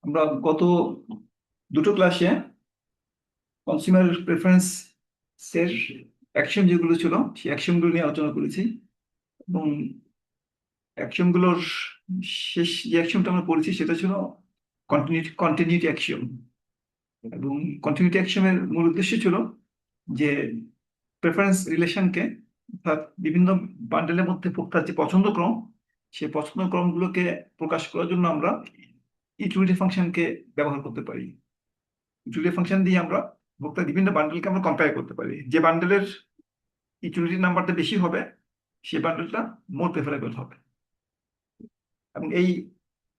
আমরা গত দুটো ক্লাসে কনজিউমার প্রেফারেন্স এর অ্যাকশন যেগুলো ছিল সেই অ্যাকশন গুলো নিয়ে আলোচনা করেছি এবং অ্যাকশন গুলোর শেষ যে অ্যাকশনটা আমরা পড়েছি সেটা ছিল কন্টিনিউটি অ্যাকশন। এবং কন্টিনিউটি অ্যাকশনের মূল উদ্দেশ্য ছিল যে প্রেফারেন্স রিলেশনকে, অর্থাৎ বিভিন্ন বান্ডেলের মধ্যে ভোক্তার যে পছন্দ ক্রম, সেই পছন্দ ক্রমগুলোকে প্রকাশ করার জন্য আমরা ইউটিলিটি ফাংশনকে ব্যবহার করতে পারি। ইউটিলিটি ফাংশন দিয়ে আমরা ভোক্তার বিভিন্ন বান্ডেলকে আমরা কম্পেয়ার করতে পারি। যে বান্ডেলের ইউটিলিটি নাম্বারটা বেশি হবে সেই বান্ডেলটা মোর প্রেফারেবল হবে। এবং এই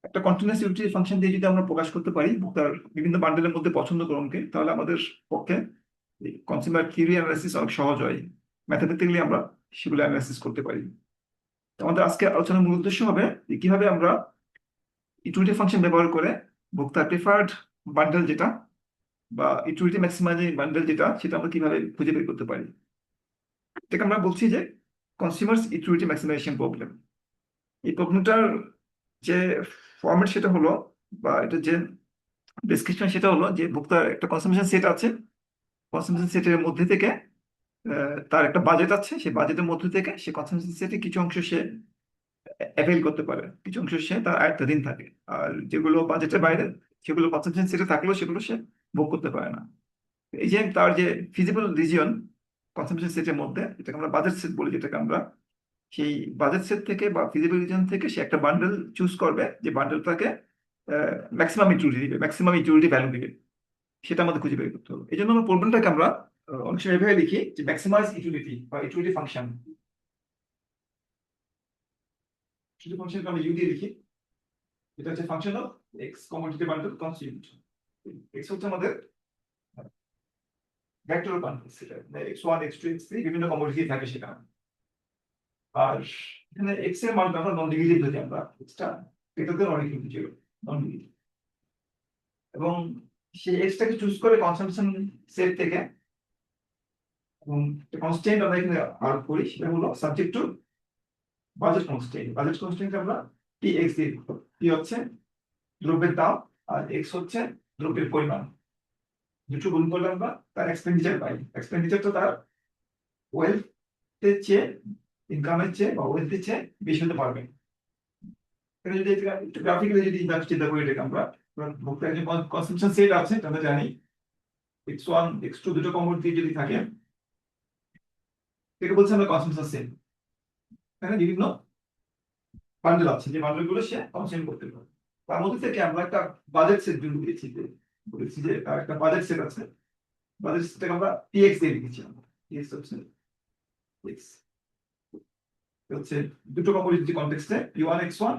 একটা কন্টিনিউয়াস ইউটিলিটি ফাংশন দিয়ে যদি আমরা প্রকাশ করতে পারি ভোক্তার বিভিন্ন বান্ডেলের মধ্যে পছন্দ ক্রমকে, তাহলে আমাদের পক্ষে কনজিউমার থিওরি অ্যানালাইসিস অনেক সহজ হয়। ম্যাথামেটিক্যালি আমরা সেগুলো অ্যানালাইসিস করতে পারি। তো আমাদের আজকে আলোচনার মূল উদ্দেশ্য হবে যে কিভাবে আমরা ইউটিলিটি ফাংশন ব্যবহার করে ভোক্তার প্রেফার্ড বান্ডেল যেটা বা ইউটিলিটি ম্যাক্সিমাইজিং বান্ডেল যেটা, সেটা আমরা কিভাবে খুঁজে বের করতে পারি। এটাকে আমরা বলছি যে কনজিউমার্স ইউটিলিটি ম্যাক্সিমাইজেশন প্রবলেম। এই প্রবলেমটার যে ফরম্যাট সেটা হলো, বা এটা যে ডেসক্রিপশন সেটা হলো যে ভোক্তার একটা কনসামশন সেট আছে। কনসামশন সেটের মধ্যে থেকে তার একটা বাজেট আছে, সেই বাজেটের মধ্যে থেকে সে কনসামশন সেটে কিছু অংশ সে অ্যাভেল করতে পারে, কিছু অংশ সে তার আয়ত্তাধীন থাকে। আর যেগুলো বাজেটের বাইরে, সেগুলো কনসামশন সেটে থাকলেও সেগুলো সে ভোগ করতে পারে না। এই যে তার যে ফিজিবল রিজিয়ন কনসামশন সেটের মধ্যে, যেটাকে আমরা বাজেট সেট বলি, যেটাকে আমরা সেই বাজেট সেট থেকে বা ফিজিবল রিজন থেকে সে একটা বান্ডেল চুজ করবে, যে বান্ডেলটাকে ম্যাক্সিমাম ইউটিলিটি দিবে, ম্যাক্সিমাম ইউটিলিটি ভ্যালু দিবে। সেটা আমাদের খুঁজে বের করতে হবে। এই জন্য আমরা প্রবলেমটাকে আমরা অনেক সময় এভাবে লিখি যে ম্যাক্সিমাইজ ইউটিলিটি বা ইউটিলিটি ফাংশন। ইউটিলিটি ফাংশনকে আমরা ইউ দিয়ে লিখি। এটা হচ্ছে function of X commodity bundle constitute. X হচ্ছে আমাদের ভেক্টর বান্ডেল, সেটা X one X two X three বিভিন্ন কমোডিটি থাকে সেটা। আর এখানে এক্স এর মানটা আমরা নন নেগেটিভ ধরি, আমরা এক্সটা এটা দিয়ে অনেক কিন্তু জিরো নন নেগেটিভ। এবং সেই এক্সটাকে চুজ করে কনসামশন সেট থেকে, এবং কনস্ট্যান্ট আমরা এখানে আউট করি, সেটা হলো subject to budget constant. Budget constant আমরা টি এক্স দিয়ে, টি হচ্ছে দ্রব্যের দাম আর এক্স হচ্ছে দ্রব্যের পরিমাণ। দুটো গুণ করলে আমরা তার এক্সপেন্ডিচার পাই। এক্সপেন্ডিচারটা তার ওয়েলথের চেয়ে, ইনকামের চেয়ে বা ওয়েলথের চেয়ে বেশি হতে পারবে। এটা যদি একটু গ্রাফিক্যালি যদি চিন্তা করি, এটাকে আমরা ভোক্তার একজন কনসাম্পশন সেট আছে, এটা আমরা জানি এক্স ওয়ান এক্স টু দুটো কমোডিটি যদি থাকে, এটা বলছে আমরা কনসাম্পশন সেট। এখানে বিভিন্ন বান্ডেল আছে, যে বান্ডেল গুলো সে কনজিউম করতে পারে। তার মধ্যে থেকে আমরা একটা বাজেট সেট দিয়েছি, বলেছি যে তার একটা বাজেট সেট আছে। বাজেট সেটটাকে আমরা টিএক্স দিয়ে লিখেছি। আমরা টিএক্স হচ্ছে এক্স হচ্ছে দুটো কমোডিটি কনটেক্সটে P one X one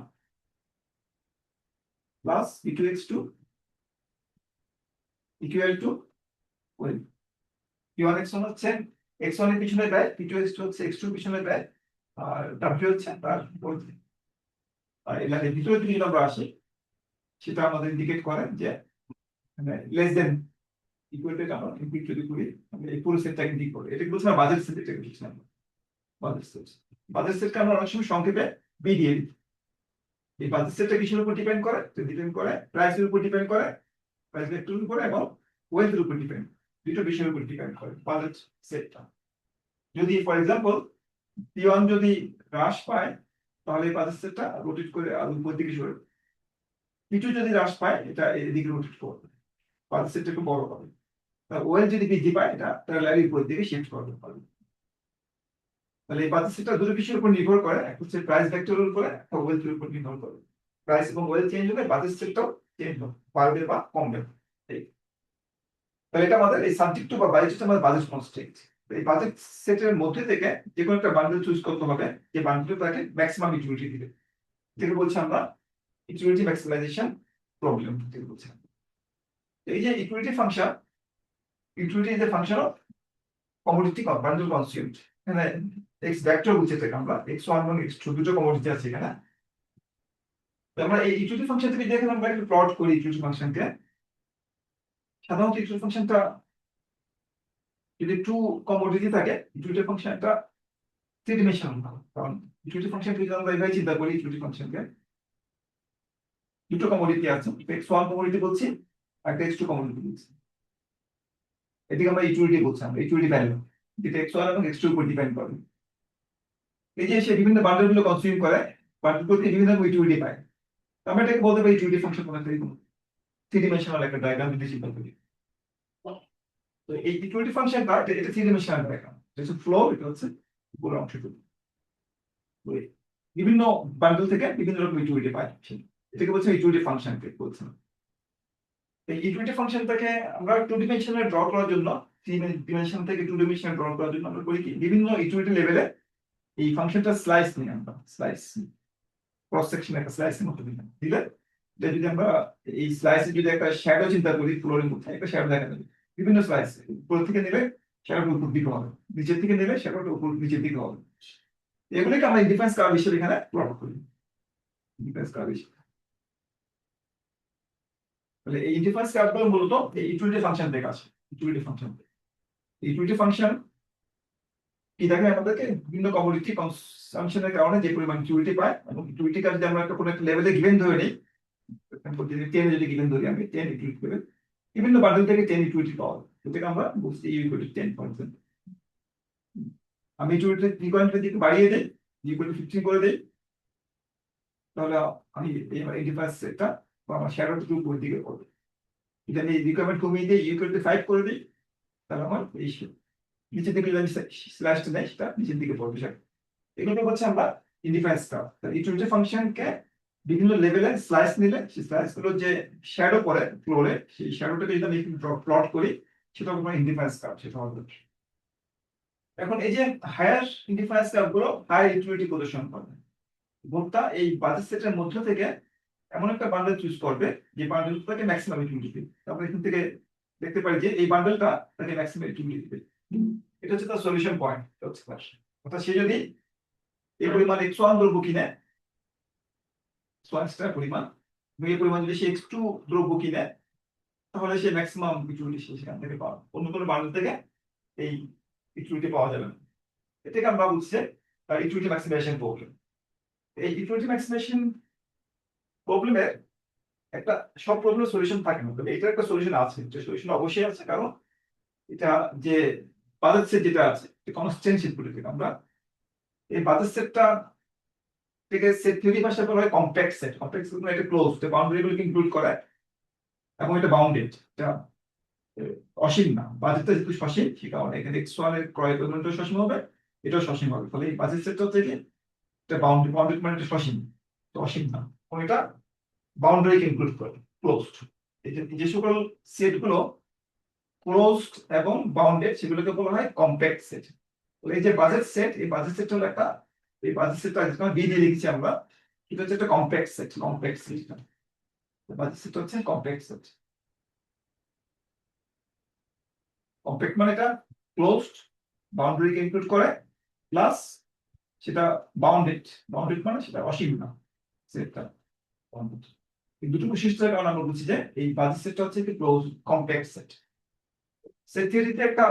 plus P two X two equal to ওই পি ওয়ান এক্স ওয়ান হচ্ছে এক্স ওয়ান এর পিছনে ব্যয়, পি টু এক্স টু হচ্ছে এক্স টু এর পিছনে ব্যয়, আর ডাব্লিউ হচ্ছে তার বর্ধিত। আর এর ভিতরে যদি আমরা আসি, সেটা আমাদের ইন্ডিকেট করে যে লেস দেন ইকুয়াল টু, আমরা ইনপুট যদি করি আমরা এই পুরো সেটটাকে ইন্ডিকেট করে, এটা বলছি না বাজেট সেট। এটা বলছি না বাজেট সেট। বাজেট সেটকে আমরা অনেক সময় সংক্ষেপে বি দিয়ে দিই। এই বাজেট সেটটা কিসের উপর ডিপেন্ড করে? ডিপেন্ড করে প্রাইসের উপর, ডিপেন্ড করে প্রাইস ভেক্টরের উপর, এবং ওয়েলথের উপর ডিপেন্ড, দুটো বিষয়ের উপর ডিপেন্ড করে বাজেট সেটটা। যদি ফর এক্সাম্পল পি ওয়ান যদি হ্রাস পায়, তাহলে এই বাজেট সেটটা রোটেট করে আর উপর দিকে সরে। পি টু যদি হ্রাস পায়, এটা এদিকে রোটেট করবে, বাজেট সেটটা একটু বড় হবে। ওয়েল যদি বৃদ্ধি পায়, এটা প্যারালালি উপর দিকে শিফট করতে পারবে। তাহলে এই বাজেট সেটটা দুটো বিষয়ের উপর নির্ভর করে, একটা হচ্ছে প্রাইস ভেক্টরের উপরে, একটা ওয়েলথের উপর নির্ভর করে। প্রাইস এবং ওয়েলথ চেঞ্জ হলে বাজেট সেটটাও চেঞ্জ হবে, বাড়বে বা কমবে। তাহলে এটা আমাদের এই সাবজেক্ট টু বা বাজেট আমাদের বাজেট কনস্ট্রেন্ট। এই বাজেট সেটের মধ্যে থেকে যে কোনো একটা বান্ডেল চুজ করতে হবে, যে বান্ডেলটা তাকে ম্যাক্সিমাম ইউটিলিটি দিবে। যেটা বলছি আমরা ইউটিলিটি ম্যাক্সিমাইজেশন প্রবলেম যেটা বলছি। এই যে equality function, utility is a function of commodity bundle constitute. এখানে এক্স ভেক্টর বলছি, এটাকে আমরা এক্স ওয়ান এবং এক্স টু দুটো কমোডিটি আছে এখানে। আমরা এই ইউটিলিটি ফাংশন থেকে দেখে আমরা একটু প্লট করি ইউটিলিটি ফাংশনকে। সাধারণত ইউটিলিটি ফাংশনটা যদি টু কমোডিটি থাকে, ইউটিলিটি ফাংশন একটা থ্রি ডিমেনশনাল হবে। কারণ ইউটিলিটি ফাংশনকে যদি আমরা এভাবে চিন্তা করি, ইউটিলিটি ফাংশনকে দুটো কমোডিটি আছে, x1 কমোডিটি বলছি আর x2 কমোডিটি বলছি। এদিকে আমরা ইউটিলিটি বলছি, আমরা ইউটিলিটি ভ্যালু যেটা x1 এবং x2 উপর ডিপেন্ড করে। এই যে সে বিভিন্ন বান্ডেল গুলো কনজিউম করে, বান্ডেল করতে বিভিন্ন ইউটিলিটি পায়। আমরা এটাকে বলতে পারি ইউটিলিটি ফাংশন কোনো একটা থ্রি ডিমেনশনাল একটা ডায়াগ্রাম যদি চিন্তা করি। তো এই ইকুইটি ফাংশনটা এটা থ্রি ডিমেনশনাল ডায়াগ্রাম, এটা হচ্ছে ফ্লো, এটা হচ্ছে পুরো অংশটুকু। বিভিন্ন বান্ডেল থেকে বিভিন্ন রকম ইকুইটি পায়, এটাকে বলছে ইকুইটি ফাংশন বলছে। এই ইকুইটি ফাংশনটাকে আমরা টু ডিমেনশনাল ড্র করার জন্য, থ্রি ডিমেনশন থেকে টু ডিমেনশনাল ড্র করার জন্য আমরা করি কি বিভিন্ন ইকুইটি লেভেলে এই ফাংশনটা স্লাইস নিই আমরা, স্লাইস ক্রস সেকশন একটা স্লাইসের মতো দিলাম, দিলে এটা যদি আমরা এই স্লাইসে যদি একটা শ্যাডো চিন্তা করি, ফ্লোরের মধ্যে একটা শ্যাডো দেখা যাবে বিভিন্ন স্লাইস, উপর থেকে নিলে শ্যাডোটা উপর দিকে হবে, নিচের থেকে নিলে শ্যাডোটা উপর নিচের দিকে হবে। এগুলোকে আমরা ইন্ডিফারেন্স কার্ভ হিসেবে এখানে প্লট করি, ইন্ডিফারেন্স কার্ভ হিসেবে। তাহলে এই ইন্ডিফারেন্স কার্ভগুলো মূলত এই ইকুইটি ফাংশন থেকে আসে, ইকুইটি ফাংশন। ইকুইটি ফাংশন কি দেখে আমাদেরকে বিভিন্ন কমোডিটি কনসাম্পশনের কারণে যে পরিমাণ ইকুইটি পায়, এবং ইকুইটিটা যদি আমরা একটা কোনো একটা লেভেলে গিভেন ধরে নিই, যদি 10 যদি গিভেন ধরি, আমি 10 ইকুইটি দেবে বিভিন্ন বান্ডেল থেকে 10 ইকুইটি পাওয়া যায়, এটাকে আমরা বলছি ইকুইটি 10%। আমি ইকুইটি ইকুইটি দিকে বাড়িয়ে দেই, ইকুইটি 15 করে দেই, তাহলে আমি এই ডিফারেন্স সেটটা বা আমার শ্যাডোটা উপর দিকে পড়বে। এটা আমি রিকোয়ারমেন্ট কমিয়ে দিয়ে ইকুইটি 5 করে দিই, তাহলে আমার এই নিচের দিকে যদি স্ল্যাশটা দেয় সেটা নিচের দিকে পড়বে। এগুলো হচ্ছে আমরা ইন্ডিফারেন্স কার্ভ। ইকুইটি ফাংশনকে বিভিন্ন লেভেলে স্লাইস নিলে সেই স্লাইস গুলো যে শ্যাডো পড়ে ফ্লোরে, সেই শ্যাডোটাকে যদি আমি প্লট করি, সেটা আমরা ইন্ডিফারেন্স কার্ভ, সেটা হবে। এখন এই যে হায়ার ইন্ডিফারেন্স কার্ভ গুলো হায়ার ইউটিলিটি প্রদর্শন করবে। ভোক্তা এই বাজেট সেটের মধ্য থেকে এমন একটা বান্ডেল চুজ করবে যে বান্ডেলটাকে ম্যাক্সিমাম ইউটিলিটি দিবে। আমরা এখান থেকে দেখতে পারি যে এই বান্ডেলটা তাকে ম্যাক্সিমাম ইউটিলিটি দিবে। এটা হচ্ছে তার সলিউশন পয়েন্ট, অর্থাৎ সে যদি এই পরিমাণ x1 দ্রব্য কিনে, পরিমাণ, এই পরিমাণ যদি সে x2 দ্রব্য কিনে, তাহলে সে ম্যাক্সিমাম ইকুইটি সেখান থেকে পাবে, অন্য কোনো বান্ডেল থেকে এই ইকুইটি পাওয়া যাবে না। এটাকে আমরা বলছি ইকুইটি ম্যাক্সিমাইজেশন প্রবলেম। এই ইকুইটি ম্যাক্সিমাইজেশন প্রবলেমের একটা সব প্রবলেমের সলিউশন থাকে না, তবে এটার একটা সলিউশন আছে, যে সলিউশন অবশ্যই আছে, কারণ এটা যে বাজেট সেট যেটা আছে কনস্ট্যান্ট সেট বলে থাকি আমরা। এই বাজেট সেটটা থেকে সেট থিওরি ভাষায় বলা হয় কমপ্লেক্স সেট। কমপ্লেক্স সেট মানে এটা ক্লোজড, বাউন্ডারিগুলোকে ইনক্লুড করে, এবং এটা বাউন্ডেড, এটা অসীম না। বাজেটটা যেহেতু সসীম, সে কারণে এখানে x1 এর ক্রয় পরিমাণটা সসীম হবে, এটাও সসীম হবে। ফলে এই বাজেট সেটটা হচ্ছে কি এটা বাউন্ডেড মানে এটা সসীম, তো অসীম না, এবং এটা বাউন্ডারিকে ইনক্লুড করে, ক্লোজড। যে সকল সেট গুলো ক্লোজড এবং বাউন্ডেড সেগুলোকে বলা হয় কমপ্যাক্ট সেট। এই যে বাজেট সেট, এই বাজেট সেট হলো একটা, এই বাজেট সেটটা বি দিয়ে লিখেছি আমরা, এটা হচ্ছে একটা compact set. Compact set, budget set হচ্ছে কমপ্যাক্ট সেট। কমপ্যাক্ট মানে এটা ক্লোজড, বাউন্ডারিকে ইনক্লুড করে, প্লাস সেটা বাউন্ডেড। বাউন্ডেড মানে সেটা অসীম না, সেটটা বাউন্ডেড। এই দুটো বৈশিষ্ট্যের কারণে আমরা বলছি যে এই বাজেট সেটটা হচ্ছে একটি ক্লোজ কমপ্যাক্ট সেট। সেট থিওরিতে একটা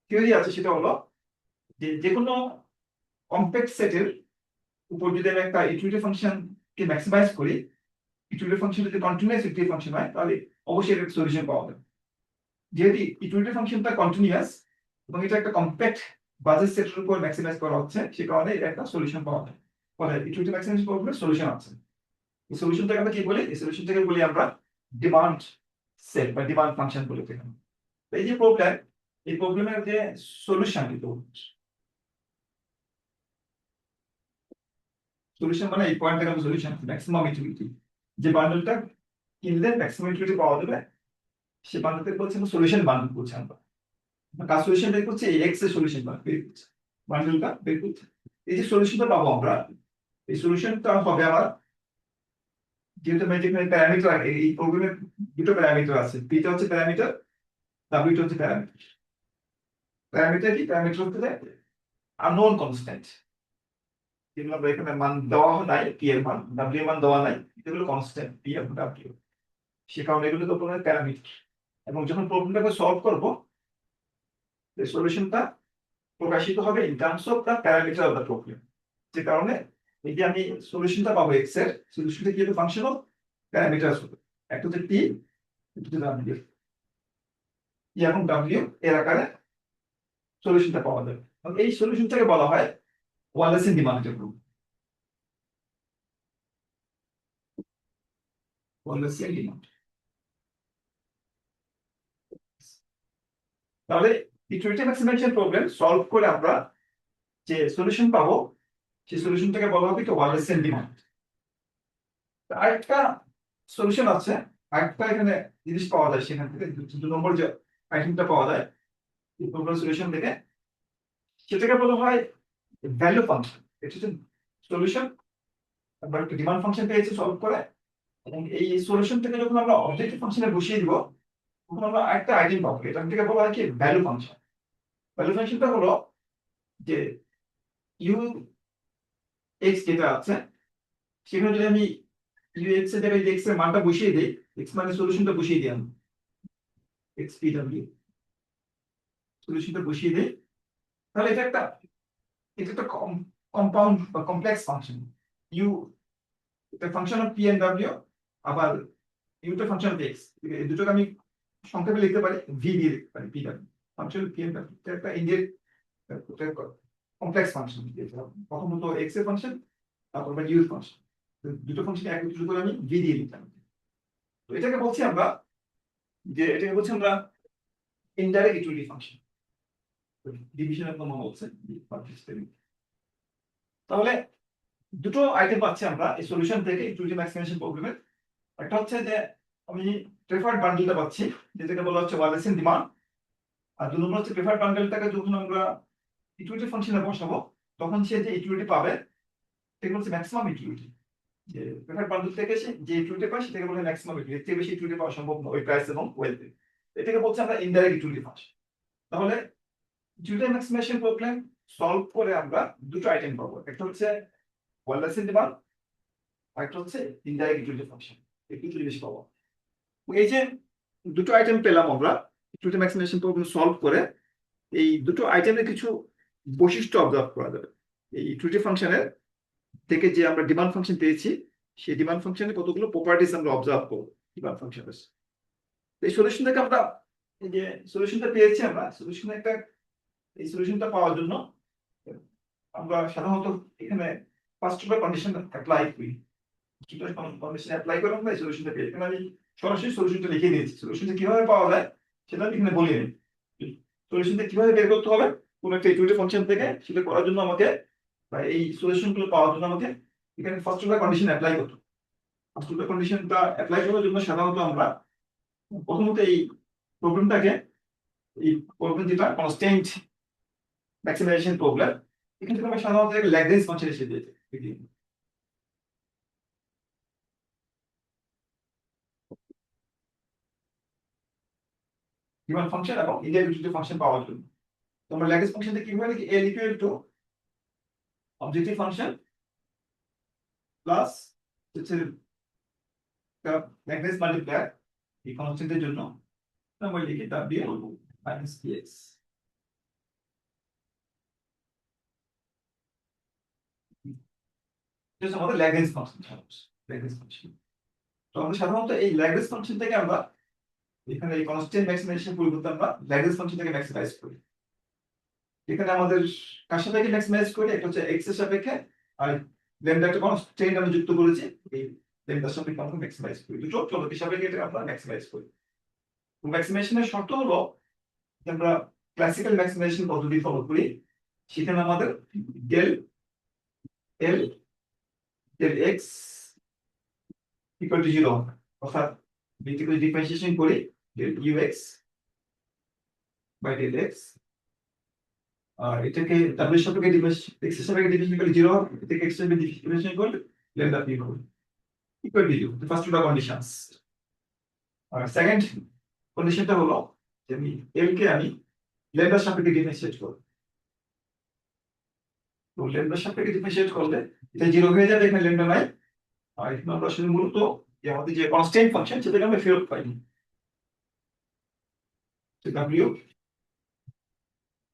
থিওরি আছে, সেটা হলো যে যেকোনো কমপ্লেক্স সেটের উপর যদি আমি একটা ইউটিলিটি ফাংশনকে ম্যাক্সিমাইজ করি, ইউটিলিটি ফাংশন যদি কন্টিনিউয়াস ইউটিলিটি ফাংশন হয়, তাহলে অবশ্যই একটা সলিউশন পাওয়া যাবে। যেহেতু ইউটিলিটি ফাংশনটা কন্টিনিউয়াস এবং এটা একটা কমপ্যাক্ট বাজেট সেটের উপর ম্যাক্সিমাইজ করা হচ্ছে, সে কারণে এটা একটা সলিউশন পাওয়া যায়। ফলে ইউটিলিটি ম্যাক্সিমাইজেশন প্রবলেমের সলিউশন আছে। এই সলিউশনটাকে আমরা কি বলি? এই সলিউশনটাকে বলি আমরা ডিমান্ড সেট বা ডিমান্ড ফাংশন বলে থাকি। এই যে প্রবলেম, এই প্রবলেমের যে সলিউশন, সলিউশন মানে এই পয়েন্টটাকে আমরা সলিউশন, ম্যাক্সিমাম ইউটিলিটি। যে বান্ডেলটা কিনলে ম্যাক্সিমাম ইউটিলিটি পাওয়া যাবে, সে বান্ডেলটাকে বলছি আমরা সলিউশন বান্ডেল বলছি। আমরা কাজ সলিউশন বের করছি, এই এক্স এর সলিউশন বের করছি, বান্ডেলটা বের করছি। এই যে সলিউশনটা পাবো আমরা, এই সলিউশনটা হবে আমার, যেহেতু ম্যাট্রিক্স প্যারামিটার, এই প্রবলেমের দুটো প্যারামিটার আছে, পিটা হচ্ছে প্যারামিটার, ডাব্লিউটা হচ্ছে প্যারামিটার। প্যারামিটার কি? প্যারামিটার হচ্ছে আননোন কনস্ট্যান্ট, যেগুলো আমরা এখানে মান দেওয়া নাই, পি এর মান, ডাব্লিউ এর মান দেওয়া নাই, এগুলো কনস্ট্যান্ট পি এবং ডাব্লিউ। সে কারণে এগুলো তো প্রবলেমের প্যারামিটার। এবং যখন প্রবলেমটাকে সলভ করব, এই সলিউশনটা প্রকাশিত হবে in terms of the parameter of the problem. যে কারণে এই যে আমি সলিউশনটা পাবো এক্স এর, সলিউশনটা কি হবে? ফাংশন অফ প্যারামিটার হবে, একটা হচ্ছে পি, একটা হচ্ছে ডাব্লিউ। ই এবং ডাব্লিউ এর আকারে সলিউশনটা পাওয়া যাবে। এই সলিউশনটাকে বলা হয় ওয়ালেসিন ডিমান্ডের গ্রুপ। ওয়ালেসিন ডিমান্ড। তাহলে ইকুইটি ম্যাক্সিমাইজেশন প্রবলেম সলভ করে আমরা যে সলিউশন পাবো, সেই সলিউশনটাকে বলা হবে কি ওয়ালেসিন ডিমান্ড। আরেকটা সলিউশন আছে, আরেকটা এখানে জিনিস পাওয়া যায় সেখান থেকে, 2 নম্বর যে আইটেমটা পাওয়া যায় এই প্রবলেম সলিউশন থেকে, সেটাকে বলা হয় ভ্যালু ফাংশন। এটা হচ্ছে সলিউশন, আমরা একটা ডিমান্ড ফাংশন পেয়েছি সলভ করে, এবং এই সলিউশন থেকে যখন আমরা অবজেক্টিভ ফাংশনে বসিয়ে দিব তখন আমরা আরেকটা আইটেম পাবো, এটা থেকে বলা হয় কি ভ্যালু ফাংশন। ভ্যালু ফাংশনটা হলো যে ইউ এক্স যেটা আছে, সেখানে যদি আমি ইউ এক্স এর জায়গায় এক্স এর মানটা বসিয়ে দিই, এক্স মানে সলিউশনটা বসিয়ে দিই, আমি এক্স পি ডাব্লিউ সলিউশনটা বসিয়ে দিই, তাহলে এটা একটা কম্পাউন্ড বা কমপ্লেক্স ফাংশন। ইউ এটা function of P and W, আবার ইউটা ফাংশন অফ এক্স, এই দুটোকে আমি সংক্ষেপে লিখতে পারি ভি দিয়ে লিখতে পারি, P W function P and W. এটা একটা ইন্ডিয়ান কমপ্লেক্স ফাংশন। প্রথমত এক্স এর ফাংশন, তারপর ইউ এর ফাংশন, দুটো ফাংশন একত্রিত করে আমি ভি দিয়ে লিখতাম। তো এটাকে বলছি আমরা ইনডাইরেক্ট ইউটিলিটি ফাংশন, ডিভিশনের নাম বলছে। তাহলে দুটো আইটেম পাচ্ছি আমরা এই সলিউশন থেকে ইউটিলিটি ম্যাক্সিমাইজেশন প্রবলেমের। একটা হচ্ছে যে আমি প্রেফার্ড বান্ডেলটা পাচ্ছি, যেটাকে বলা হচ্ছে ওয়ালেসিন ডিমান্ড। আর 2 নম্বর হচ্ছে প্রেফার্ড বান্ডেলটাকে যখন আমরা ইউটিলিটি ফাংশনে বসাবো, তখন সে যে ইউটিলিটি পাবে সেটা হচ্ছে ম্যাক্সিমাম ইউটিলিটি। যে প্রেফার্ড বান্ডেল থেকে সে যে ইউটিলিটি পায় সেটাকে বলে ম্যাক্সিমাম ইউটিলিটি, এর চেয়ে বেশি ইউটিলিটি পাওয়া সম্ভব নয় ওই প্রাইস এবং ওয়েলথে। এটাকে বলছে আমরা ইনডাইরেক্ট ইউটিলিটি ফাংশন। তাহলে ইউটিলিটি ম্যাক্সিমাইজেশন প্রবলেম সলভ করে আমরা দুটো আইটেম পাবো, একটা হচ্ছে ওয়ালেসিন ডিমান্ড, আরেকটা হচ্ছে ইনডাইরেক্ট ইউটিলিটি ফাংশন। এই দুটো জিনিস পাবো। এই যে দুটো আইটেম পেলাম আমরা ইকুইটি ম্যাক্সিমাইজেশন প্রবলেম সলভ করে, এই দুটো আইটেমের কিছু বৈশিষ্ট্য অবজার্ভ করা যাবে। এই ইকুইটি ফাংশনের থেকে যে আমরা ডিমান্ড ফাংশন পেয়েছি, সেই ডিমান্ড ফাংশনের কতগুলো প্রপার্টিজ আমরা অবজার্ভ করবো ডিমান্ড ফাংশনের। এই সলিউশন থেকে আমরা এই যে সলিউশনটা পেয়েছি, আমরা এই সলিউশনটা পাওয়ার জন্য আমরা সাধারণত এখানে ফার্স্ট অর্ডার কন্ডিশন অ্যাপ্লাই করি। কন্ডিশন অ্যাপ্লাই করে আমরা এই সলিউশনটা পেয়ে, এখানে আমি সরাসরি সলিউশনটা লিখে দিয়েছি। সলিউশনটা কিভাবে পাওয়া যায় সেটা আমি এখানে বলি নি। সলিউশনটা কিভাবে বের করতে হবে কোন একটা ইকুইটি ফাংশন থেকে, সেটা করার জন্য আমাকে বা এই সলিউশনগুলো পাওয়ার জন্য আমাকে এখানে ফার্স্ট অর্ডার কন্ডিশন অ্যাপ্লাই করতে হবে। ফার্স্ট অর্ডার কন্ডিশনটা অ্যাপ্লাই করার জন্য সাধারণত আমরা প্রথমত এই প্রবলেমটাকে, এই প্রবলেম যেটা কনস্ট্যান্ট ম্যাক্সিমাইজেশন প্রবলেম, এখান থেকে আমরা সাধারণত ল্যাগ্রেঞ্জ ফাংশন এসে দিয়েছি। ডিমান্ড ফাংশন এবং ইন্ডিভিজুয়াল ফাংশন পাওয়ার জন্য তোমরা ল্যাগ্রেঞ্জ ফাংশনটা কিভাবে লিখি, L equal to objective function plus হচ্ছে ল্যাগ্রেঞ্জ মাল্টিপ্লায়ার এই কনস্ট্যান্টের জন্য আমরা লিখি ডাব্লিউ মাইনাস পিএক্স। এটা আমাদের ল্যাগ্রেঞ্জ ফাংশন। ল্যাগ্রেঞ্জ ফাংশন, তো আমরা সাধারণত এই ল্যাগ্রেঞ্জ ফাংশন থেকে আমরা এখানে এই কনস্ট্যান্ট ম্যাক্সিমাইজেশন পরিবর্তে আমরা ল্যাগ্রেঞ্জ ফাংশন থেকে ম্যাক্সিমাইজ করি। এখানে আমাদের কার সাপেক্ষে ম্যাক্সিমাইজ করি, একটা হচ্ছে এক্স এর সাপেক্ষে, আর ল্যামডা একটা কনস্ট্যান্ট আমি যুক্ত করেছি, এই ল্যামডার সাপেক্ষে আমরা ম্যাক্সিমাইজ করি। দুটো চলকের সাপেক্ষে এটা আমরা ম্যাক্সিমাইজ করি। ম্যাক্সিমাইজেশনের শর্ত হলো যে আমরা ক্লাসিক্যাল ম্যাক্সিমাইজেশন পদ্ধতি ফলো করি, সেখানে আমাদের del L del X equal to 0, অর্থাৎ ভিত্তিকে ডিফারেন্সিয়েশন করি del U X by del X, আর এটাকে ডাব্লিউ সাপেক্ষে এক্স এর সাপেক্ষে ডিফারেন্সিয়েশন করলে 0 হবে, এটাকে এক্স এর সাপেক্ষে ডিফারেন্সিয়েশন করলে ল্যামডা পি হবে equal to 0, the first two conditions. আর সেকেন্ড কন্ডিশনটা হলো যে আমি এল কে আমি ল্যামডার সাপেক্ষে ডিফারেন্সিয়েট করব। তো ল্যামডার সাপেক্ষে ডিফারেন্সিয়েট করলে এটা 0 হয়ে যাবে, এখানে ল্যামডা নাই। আর এখানে আমরা আসলে মূলত যে আমাদের যে কনস্ট্যান্ট ফাংশন সেটাকে আমরা ফেরত পাই, ডাব্লিউ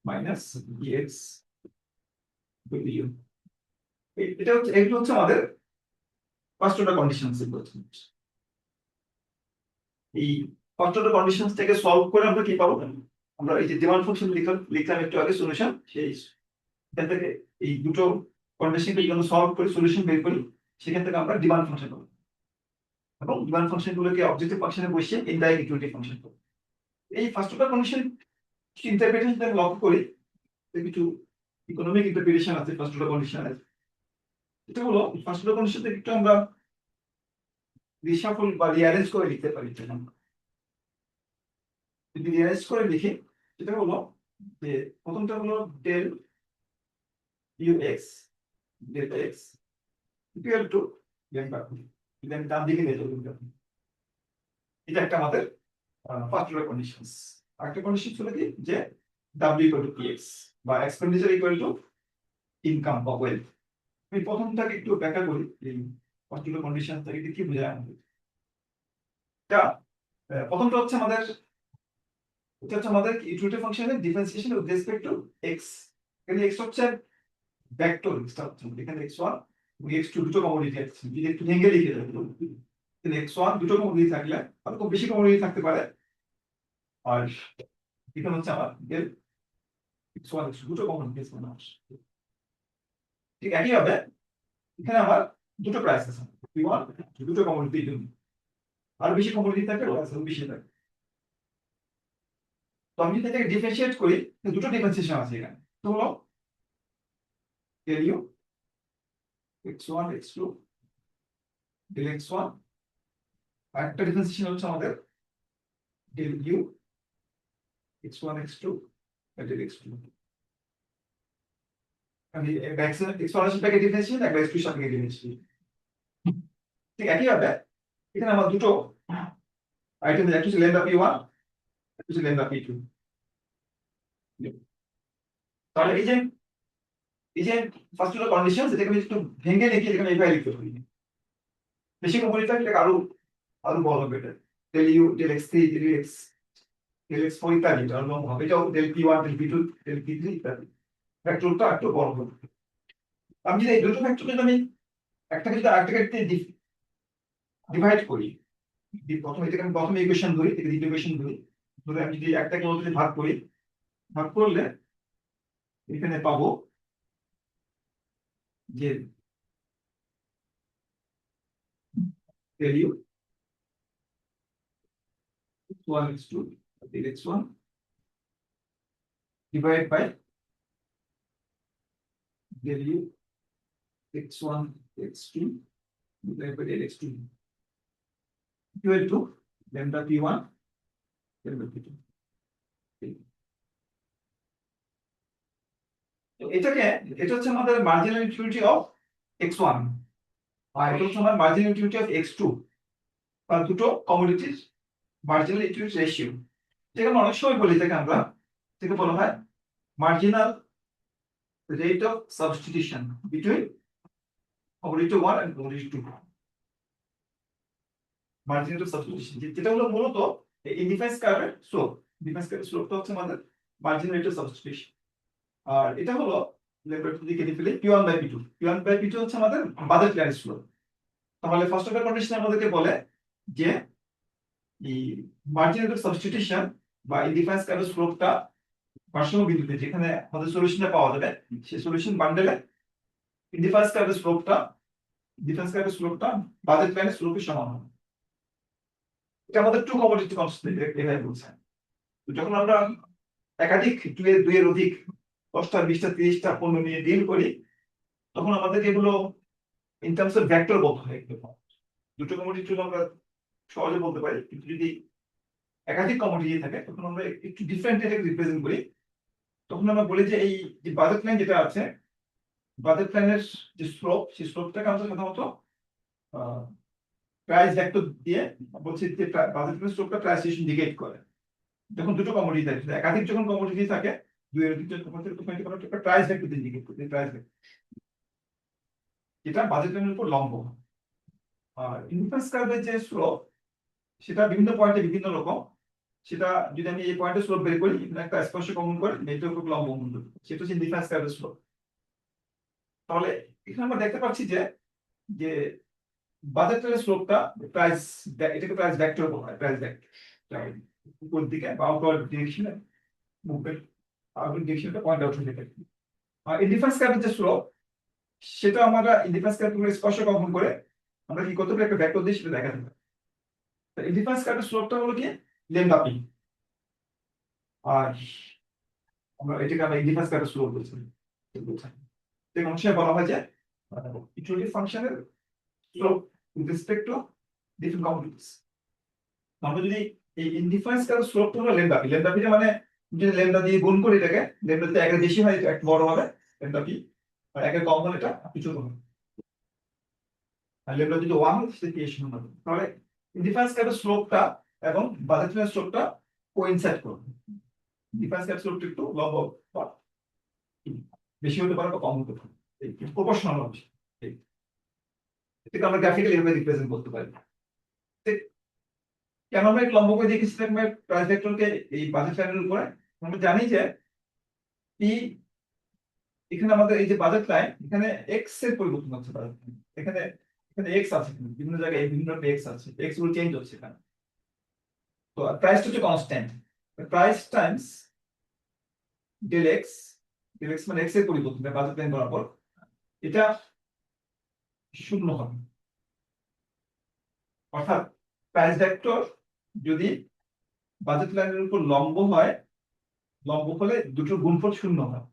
মাইনাস এক্স ইউ। এটা হচ্ছে, এগুলো হচ্ছে আমাদের ফার্স্ট অর্ডার কন্ডিশনস। এই ফার্স্ট অর্ডার কন্ডিশনস থেকে সলভ করে আমরা কি পাবো? আমরা এই যে ডিমান্ড ফাংশন লিখলাম একটু আগে সলিউশন, সেই এখান থেকে এই দুটো কন্ডিশনকে যখন সলভ করে সলিউশন বের করি, সেখান থেকে আমরা ডিমান্ড ফাংশন পাবো, এবং ডিমান্ড ফাংশন গুলোকে অবজেক্টিভ ফাংশনে বসিয়ে ইনডাইরেক্ট ইকুইটি ফাংশন পাবো। এই ফার্স্ট অর্ডার কন্ডিশন কিছু ইন্টারপ্রিটেশন আমি লক্ষ্য করি, কিছু ইকোনমিক ইন্টারপ্রিটেশন আছে ফার্স্ট অর্ডার কন্ডিশনের। এটা হলো ফার্স্ট অর্ডার কন্ডিশন থেকে একটু আমরা রিশাফল বা রিঅ্যারেঞ্জ করে লিখতে পারি। যদি রিঅ্যারেঞ্জ করে লিখি, সেটা হলো যে প্রথমটা হলো del U X, del X equal to, যদি আমি ডান দিকে নিয়ে যাবো, এটা একটা আমাদের ফার্স্ট অর্ডার কন্ডিশনস। আরেকটা কন্ডিশন ছিল কি, যে ডাব্লিউ ইকুয়াল টু পিএক্স বা এক্সপেন্ডিচার ইকুয়াল টু ইনকাম বা ওয়েলথ। আমি প্রথমটাকে একটু ব্যাখ্যা করি, এই ফার্স্ট অর্ডার কন্ডিশন থেকে কি বোঝায় আমাদের। এটা প্রথমটা হচ্ছে আমাদের, এটা হচ্ছে আমাদের ইউটিলিটি ফাংশনের differentiation with respect to x. এখানে এক্স হচ্ছে ভেক্টর, এখানে x1 এবং x2 দুটো কমোডিটি আছে। যদি একটু ভেঙে লিখে দেবো, তাহলে x1 দুটো কমোডিটি থাকলে আর খুব বেশি কমোডিটি থাকতে পারে, আর এখানে হচ্ছে আমার x1 x2 দুটো কমোডিটি আছে আমার। ঠিক একইভাবে এখানে আমার দুটো প্রাইস আছে, p1 দুটো কমোডিটি, আর বেশি কমোডিটি থাকলে প্রাইস বেশি থাকে। তো আমি যদি এটাকে ডিফারেন্সিয়েট করি, দুটো ডিফারেন্সিয়েশন আছে এখানে। তো হলো del u x1 x2 del x1, আর একটা ডিফারেন্সিয়েশন হচ্ছে আমাদের del u x1 x2 del x2। আমি এক্সপ্লানেশনটাকে ডিফারেন্সিয়েট একবার x2 এর সাথে ডিফারেন্সিয়েট। ঠিক একইভাবে এখানে আমার দুটো আইটেম, একটা হচ্ছে ল্যাম্ডা p1, একটা হচ্ছে ল্যাম্ডা p2। তাহলে এই যে ফার্স্ট অর্ডার কন্ডিশন, যেটাকে আমি একটু ভেঙে লিখি, এখানে এইভাবে লিখতে পারি। বেশি কমপ্লিট থাকলে আরো আরো বড় হবে। এটা del u del x3 del x del x4 ইত্যাদি এটা লং হবে। এটাও del p1 del p2 del p3 ইত্যাদি। ফ্যাক্টরটা একটু বড় হবে। আমি যদি এই দুটো ফ্যাক্টরকে আমি একটাকে যদি আরেকটাকে ডিভাইড করি, প্রথমে এটাকে আমি প্রথমে ইকুয়েশন ধরি, এটাকে দ্বিতীয় ইকুয়েশন ধরি, ধরে আমি যদি একটাকে অন্যটাকে ভাগ করি, ভাগ করলে এখানে পাবো যে del u x1 x2 del x1 divided by del u x1 x2 divided by del x2 equal to lambda p1 lambda p2। তো এটা হচ্ছে আমাদের মার্জিনাল ইউটিলিটি অফ x1, আর এটা হচ্ছে আমার মার্জিনাল ইউটিলিটি অফ x2, আর দুটো কমোডিটির মার্জিনাল ইউটিলিটি রেশিও। যেটা অনেক সময় বলি, এটাকে আমরা, এটাকে বলা হয় marginal rate of substitution between commodity 1 and commodity 2। Marginal rate of substitution যেটা হলো মূলত এই ডিফারেন্স কার্ভের স্লোপ। ডিফারেন্স কার্ভের স্লোপটা হচ্ছে আমাদের মার্জিনাল রেট অফ সাবস্টিটিউশন, আর এটা হলো লেভেলটি কেটে ফেলে p1 by p2। p1 by p2 হচ্ছে আমাদের বাজেট প্ল্যান স্লোপ। তাহলে ফার্স্ট অর্ডার কন্ডিশন আমাদেরকে বলে যে এই মার্জিনাল রেট অফ সাবস্টিটিউশন বা এই ডিফারেন্স কার্ভের স্লোপটা ভারসাম্য বিন্দুতে যেখানে আমাদের সলিউশনটা পাওয়া যাবে, সেই সলিউশন বান্ডেলে ডিফারেন্স কার্ভের স্লোপটা বাজেট প্ল্যানের স্লোপের সমান হবে। এটা আমাদের টু কমোডিটি কনস্ট্যান্ট এভাবে বলছে। তো যখন আমরা একাধিক দুইয়ের অধিক 10টা 20টা 30টা পণ্য নিয়ে ডিল করি, তখন আমাদের এগুলো ইন টার্মস অফ ভেক্টর বলতে হয়। দুটো কমোডিটি আমরা সহজে বলতে পারি, কিন্তু যদি একাধিক কমোডিটি থাকে তখন আমরা একটু ডিফারেন্ট রিপ্রেজেন্ট করি। তখন আমরা বলি যে এই যে বাজেট প্ল্যান যেটা আছে, বাজেট প্ল্যানের যে স্লোপ, সেই স্লোপটাকে আমরা সাধারণত প্রাইস ভেক্টর দিয়ে বলছি যে বাজেট প্ল্যানের স্লোপটা প্রাইস ইন্ডিকেট করে। যখন দুটো কমোডিটি থাকে, একাধিক যখন কমোডিটি থাকে, দুইয়ের অধিক প্রাইস ভেক্টর দিয়ে ইন্ডিকেট করতে, প্রাইস ভেক্টর যেটা বাজেট প্ল্যানের উপর লম্ব। আর ইনফ্লুয়েন্স কার্ভের যে স্লোপ, সেটা বিভিন্ন পয়েন্টে বিভিন্ন রকম। সেটা যদি আমি এই পয়েন্টে স্লোপ বের করি, এখানে একটা স্পর্শ কমন করে এটার উপর লম্ব মূল্য, সেটা হচ্ছে ইনফ্লুয়েন্স কার্ভের স্লোপ। তাহলে এখানে আমরা দেখতে পাচ্ছি যে যে বাজেটের স্লোপটা প্রাইস, এটাকে প্রাইস ভেক্টর বলা হয়, প্রাইস ভেক্টর উপর দিকে বা আউটওয়ার্ড ডিরেকশনে মুভমেন্ট, আউটওয়ার্ড ডিরেকশনটা পয়েন্ট আউট হয়ে থাকে। আর ইনডিফারেন্স কার্ভের যে স্লোপ, সেটা আমরা ইনডিফারেন্স কার্ভের স্পর্শ কম্পন করে আমরা কি করতে পারি, একটা ভেক্টর দিয়ে সেটা দেখাতে পারি। ইনডিফারেন্স কার্ভের স্লোপটা হলো কি ল্যামডা পি, আর আমরা এটাকে আমরা ইনডিফারেন্স কার্ভের স্লোপ বলছি। এই অংশে বলা হয় যে ইউটিলিটি ফাংশনের slope with respect to different components. আমরা যদি এই ইনডিফারেন্স কার্ভের স্লোপটা হলো ল্যামডা পি, ল্যামডা পিটা মানে যদি ল্যামডা দিয়ে গুণ করি এটাকে, ল্যামডা যদি একের বেশি হয় এটা একটু বড় হবে ল্যামডা পি, আর একের কম হলে এটা একটু ছোট হবে। আর ল্যামডা যদি 1 হয় সেটা কি শূন্য হবে। তাহলে ইনডিফারেন্স কার্ভের স্লোপটা এবং বাজারের স্লোপটা কোইনসাইড করবে। ইনডিফারেন্স কার্ভের স্লোপটা একটু লম্ব বা বেশি হতে পারে বা কম হতে পারে, প্রপোর্শনাল হবে। এটাকে আমরা গ্রাফিক্যালি এভাবে রিপ্রেজেন্ট করতে পারি। কেন আমরা এই লম্ব করে দেখেছি প্রাইস ভেক্টরকে এই বাজেট লাইনের উপরে? আমরা জানি যে পি, এখানে আমাদের এই যে বাজেট লাইন, এখানে এক্স এর পরিবর্তন হচ্ছে বাজেট লাইন। এখানে এখানে এক্স আছে, বিভিন্ন জায়গায় বিভিন্ন এক্স আছে, এক্স গুলো চেঞ্জ হচ্ছে এখানে। তো প্রাইসটা হচ্ছে constant, price times del X, del X মানে এক্স এর পরিবর্তন বাজেট লাইন বরাবর, এটা শূন্য হবে। অর্থাৎ প্রাইস ভেক্টর যদি বাজেট লাইনের উপর লম্ব হয়, লম্ব হলে দুটোর গুণফল শূন্য হয়,